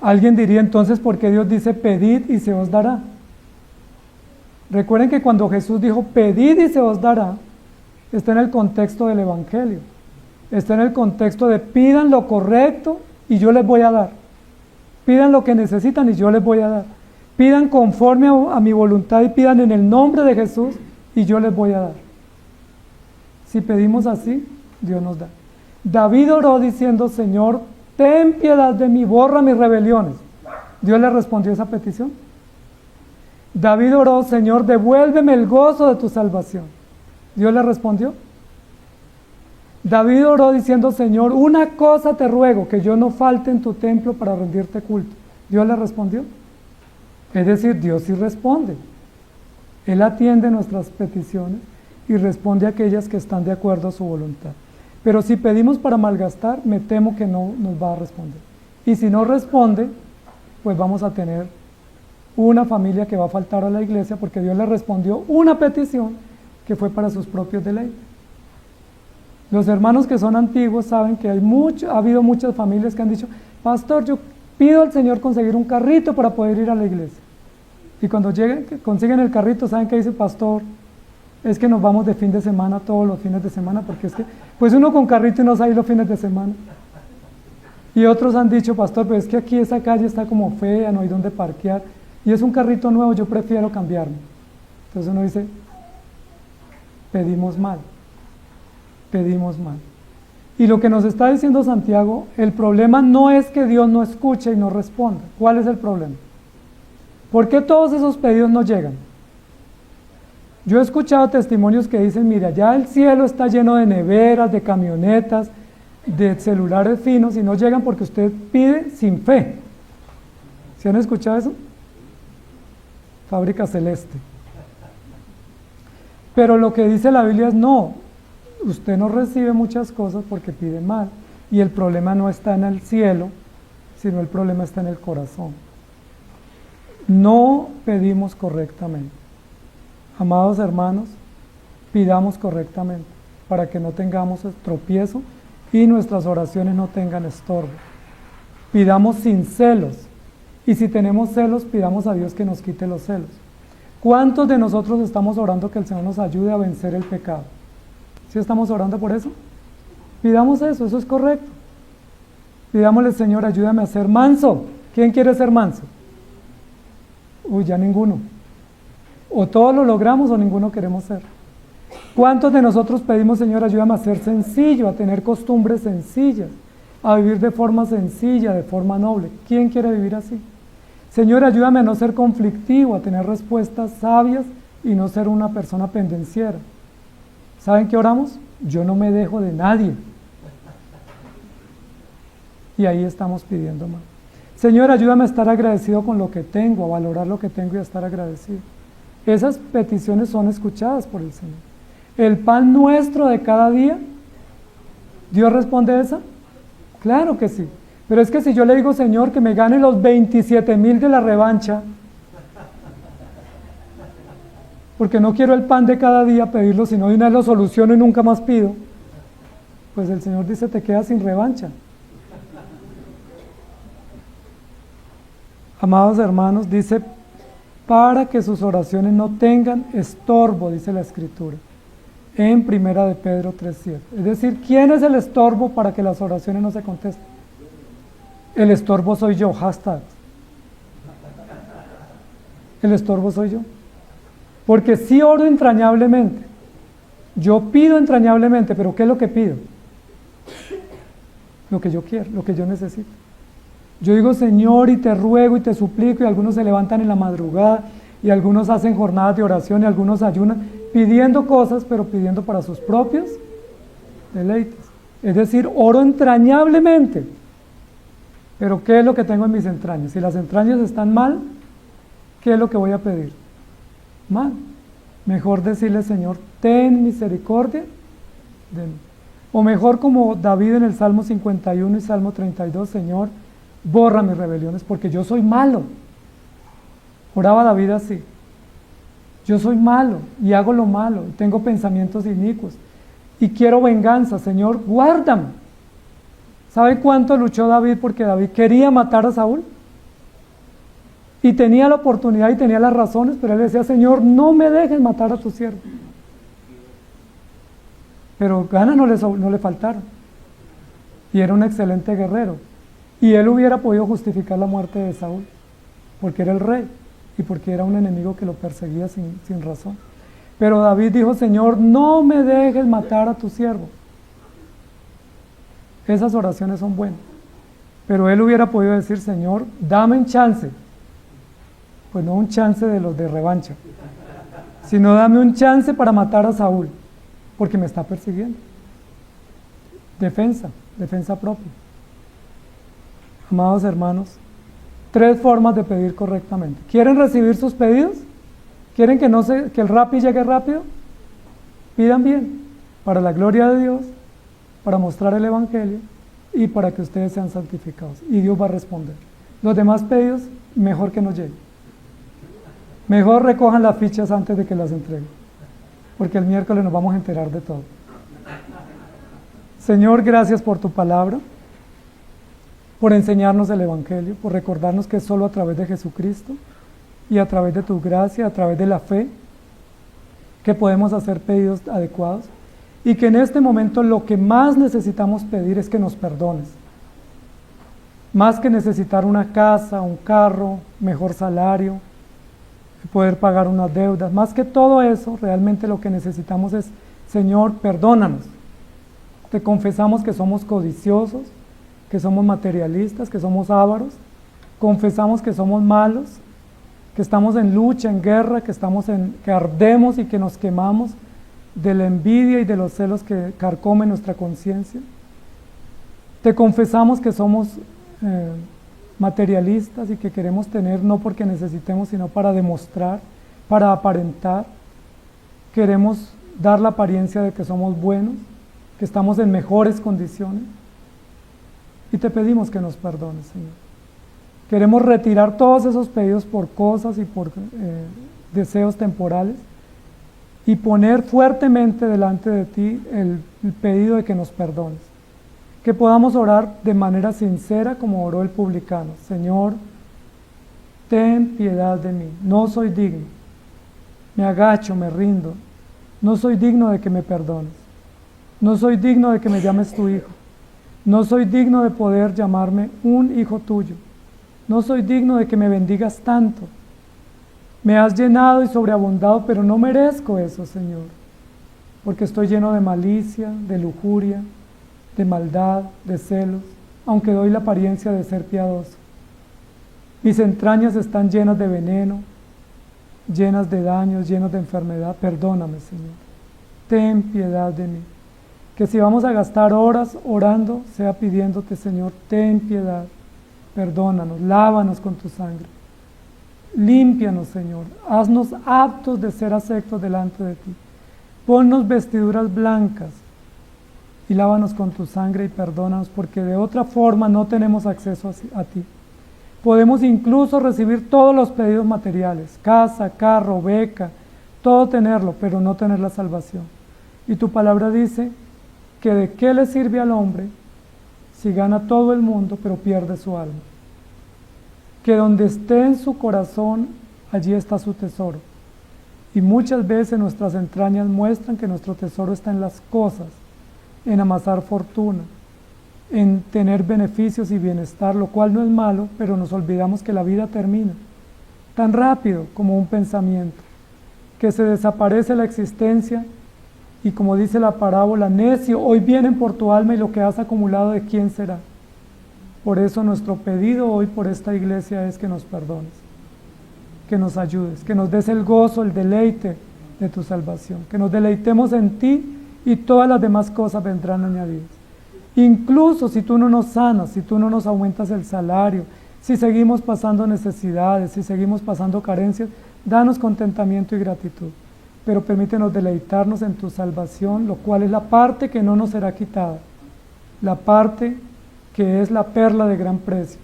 Speaker 1: Alguien diría entonces, ¿por qué Dios dice pedid y se os dará? Recuerden que cuando Jesús dijo pedid y se os dará, está en el contexto del Evangelio. Está en el contexto de pidan lo correcto y yo les voy a dar. Pidan lo que necesitan y yo les voy a dar. Pidan conforme a mi voluntad y pidan en el nombre de Jesús y yo les voy a dar. Si pedimos así, Dios nos da. David oró diciendo, Señor, ten piedad de mí, borra mis rebeliones. ¿Dios le respondió esa petición? David oró, Señor, devuélveme el gozo de tu salvación. ¿Dios le respondió? David oró diciendo, Señor, una cosa te ruego, que yo no falte en tu templo para rendirte culto. ¿Dios le respondió? Es decir, Dios sí responde. Él atiende nuestras peticiones y responde a aquellas que están de acuerdo a su voluntad. Pero si pedimos para malgastar, me temo que no nos va a responder. Y si no responde, pues vamos a tener una familia que va a faltar a la iglesia porque Dios le respondió una petición que fue para sus propios deleites. Los hermanos que son antiguos saben que ha habido muchas familias que han dicho, pastor, yo pido al Señor conseguir un carrito para poder ir a la iglesia. Y cuando consiguen el carrito, ¿saben qué dice pastor? Es que nos vamos de fin de semana todos los fines de semana, porque es que, pues uno con carrito y no sale los fines de semana. Y otros han dicho, pastor, pero es que aquí esa calle está como fea, no hay dónde parquear, y es un carrito nuevo, yo prefiero cambiarme. Entonces uno dice, pedimos mal. Y lo que nos está diciendo Santiago, el problema no es que Dios no escuche y no responda. ¿Cuál es el problema? ¿Por qué todos esos pedidos no llegan? Yo he escuchado testimonios que dicen, mira, ya el cielo está lleno de neveras, de camionetas, de celulares finos y no llegan porque usted pide sin fe. ¿Sí han escuchado eso? Fábrica celeste. Pero lo que dice la Biblia es no, usted no recibe muchas cosas porque pide mal. Y el problema no está en el cielo, sino el problema está en el corazón. No pedimos correctamente. Amados hermanos, pidamos correctamente para que no tengamos tropiezo y nuestras oraciones no tengan estorbo. Pidamos sin celos, y si tenemos celos, pidamos a Dios que nos quite los celos. ¿Cuántos de nosotros estamos orando que el Señor nos ayude a vencer el pecado? ¿Sí estamos orando por eso? Pidamos eso es correcto. Pidámosle, Señor, ayúdame a ser manso. ¿Quién quiere ser manso? Uy, ya ninguno. O todos lo logramos o ninguno queremos ser. ¿Cuántos de nosotros pedimos, Señor, ayúdame a ser sencillo, a tener costumbres sencillas, a vivir de forma sencilla, de forma noble? ¿Quién quiere vivir así? Señor, ayúdame a no ser conflictivo, a tener respuestas sabias y no ser una persona pendenciera. ¿Saben qué oramos? Yo no me dejo de nadie. Y ahí estamos pidiendo más. Señor, ayúdame a estar agradecido con lo que tengo, a valorar lo que tengo y a estar agradecido. Esas peticiones son escuchadas por el Señor. El pan nuestro de cada día, ¿Dios responde esa? Claro que sí. Pero es que si yo le digo, Señor, que me gane los 27,000 de la revancha, porque no quiero el pan de cada día pedirlo, sino de una vez lo soluciono y nunca más pido, pues el Señor dice, te quedas sin revancha. Amados hermanos, dice, para que sus oraciones no tengan estorbo, dice la Escritura, en 1 de Pedro 3:7. Es decir, ¿quién es el estorbo para que las oraciones no se contesten? El estorbo soy yo, hashtag. El estorbo soy yo. Porque sí oro entrañablemente, yo pido entrañablemente, pero ¿qué es lo que pido? Lo que yo quiero, lo que yo necesito. Yo digo, Señor, y te ruego y te suplico, y algunos se levantan en la madrugada, y algunos hacen jornadas de oración, y algunos ayunan, pidiendo cosas, pero pidiendo para sus propios deleites. Es decir, oro entrañablemente. Pero ¿qué es lo que tengo en mis entrañas? Si las entrañas están mal, ¿qué es lo que voy a pedir? Mal. Mejor decirle, Señor, ten misericordia de mí. O mejor como David en el Salmo 51 y Salmo 32, Señor, borra mis rebeliones porque yo soy malo. Oraba David así. Yo soy malo y hago lo malo, tengo pensamientos inicuos y quiero venganza, Señor, guárdame. ¿Sabe cuánto luchó David porque David quería matar a Saúl? Y tenía la oportunidad y tenía las razones, pero él decía, Señor, no me dejes matar a tu siervo. Pero ganas no le faltaron. Y era un excelente guerrero. Y él hubiera podido justificar la muerte de Saúl, porque era el rey y porque era un enemigo que lo perseguía sin razón. Pero David dijo, Señor, no me dejes matar a tu siervo. Esas oraciones son buenas. Pero él hubiera podido decir, Señor, dame un chance. Pues no un chance de los de revancha, sino dame un chance para matar a Saúl, porque me está persiguiendo. Defensa propia. Amados hermanos, 3 formas de pedir correctamente. ¿Quieren recibir sus pedidos? ¿Quieren que el Rappi llegue rápido? Pidan bien, para la gloria de Dios, para mostrar el Evangelio y para que ustedes sean santificados. Y Dios va a responder. Los demás pedidos, mejor que no lleguen. Mejor recojan las fichas antes de que las entreguen, porque el miércoles nos vamos a enterar de todo. Señor, gracias por tu palabra, por enseñarnos el Evangelio, por recordarnos que es solo a través de Jesucristo y a través de tu gracia, a través de la fe, que podemos hacer pedidos adecuados, y que en este momento lo que más necesitamos pedir es que nos perdones. Más que necesitar una casa, un carro, mejor salario, poder pagar unas deudas, más que todo eso, realmente lo que necesitamos es, Señor, perdónanos. Te confesamos que somos codiciosos, que somos materialistas, que somos ávaros, confesamos que somos malos, que estamos en lucha, en guerra, que ardemos y que nos quemamos de la envidia y de los celos que carcomen nuestra conciencia. Te confesamos que somos materialistas y que queremos tener no porque necesitemos, sino para demostrar, para aparentar. Queremos dar la apariencia de que somos buenos, que estamos en mejores condiciones, y te pedimos que nos perdones, Señor. Queremos retirar todos esos pedidos por cosas y por deseos temporales y poner fuertemente delante de ti el pedido de que nos perdones. Que podamos orar de manera sincera como oró el publicano. Señor, ten piedad de mí, no soy digno. Me agacho, me rindo. No soy digno de que me perdones. No soy digno de que me llames tu hijo. No soy digno de poder llamarme un hijo tuyo. No soy digno de que me bendigas tanto. Me has llenado y sobreabundado, pero no merezco eso, Señor, porque estoy lleno de malicia, de lujuria, de maldad, de celos, aunque doy la apariencia de ser piadoso. Mis entrañas están llenas de veneno, llenas de daños, llenas de enfermedad. Perdóname, Señor. Ten piedad de mí. Que si vamos a gastar horas orando, sea pidiéndote, Señor, ten piedad. Perdónanos, lávanos con tu sangre. Límpianos, Señor. Haznos aptos de ser aceptos delante de ti. Ponnos vestiduras blancas y lávanos con tu sangre y perdónanos, porque de otra forma no tenemos acceso a ti. Podemos incluso recibir todos los pedidos materiales, casa, carro, beca, todo tenerlo, pero no tener la salvación. Y tu palabra dice que de qué le sirve al hombre si gana todo el mundo, pero pierde su alma. Que donde esté en su corazón, allí está su tesoro. Y muchas veces nuestras entrañas muestran que nuestro tesoro está en las cosas, en amasar fortuna, en tener beneficios y bienestar, lo cual no es malo, pero nos olvidamos que la vida termina tan rápido como un pensamiento, que se desaparece la existencia y, como dice la parábola, necio, hoy vienen por tu alma y lo que has acumulado, ¿de quién será? Por eso nuestro pedido hoy por esta iglesia es que nos perdones, que nos ayudes, que nos des el gozo, el deleite de tu salvación, que nos deleitemos en ti y todas las demás cosas vendrán añadidas. Incluso si tú no nos sanas, si tú no nos aumentas el salario, si seguimos pasando necesidades, si seguimos pasando carencias, danos contentamiento y gratitud, pero permítenos deleitarnos en tu salvación, lo cual es la parte que no nos será quitada, la parte que es la perla de gran precio,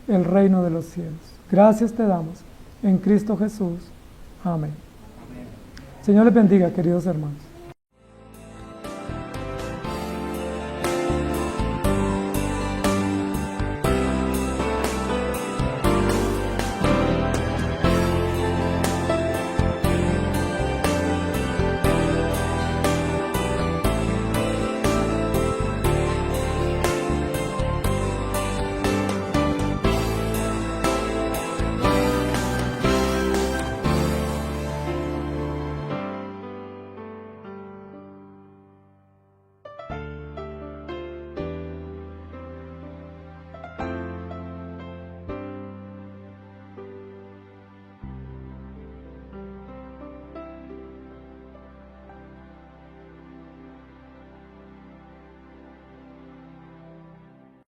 Speaker 1: el reino de los cielos. Gracias te damos en Cristo Jesús. Amén. Señor les bendiga, queridos hermanos.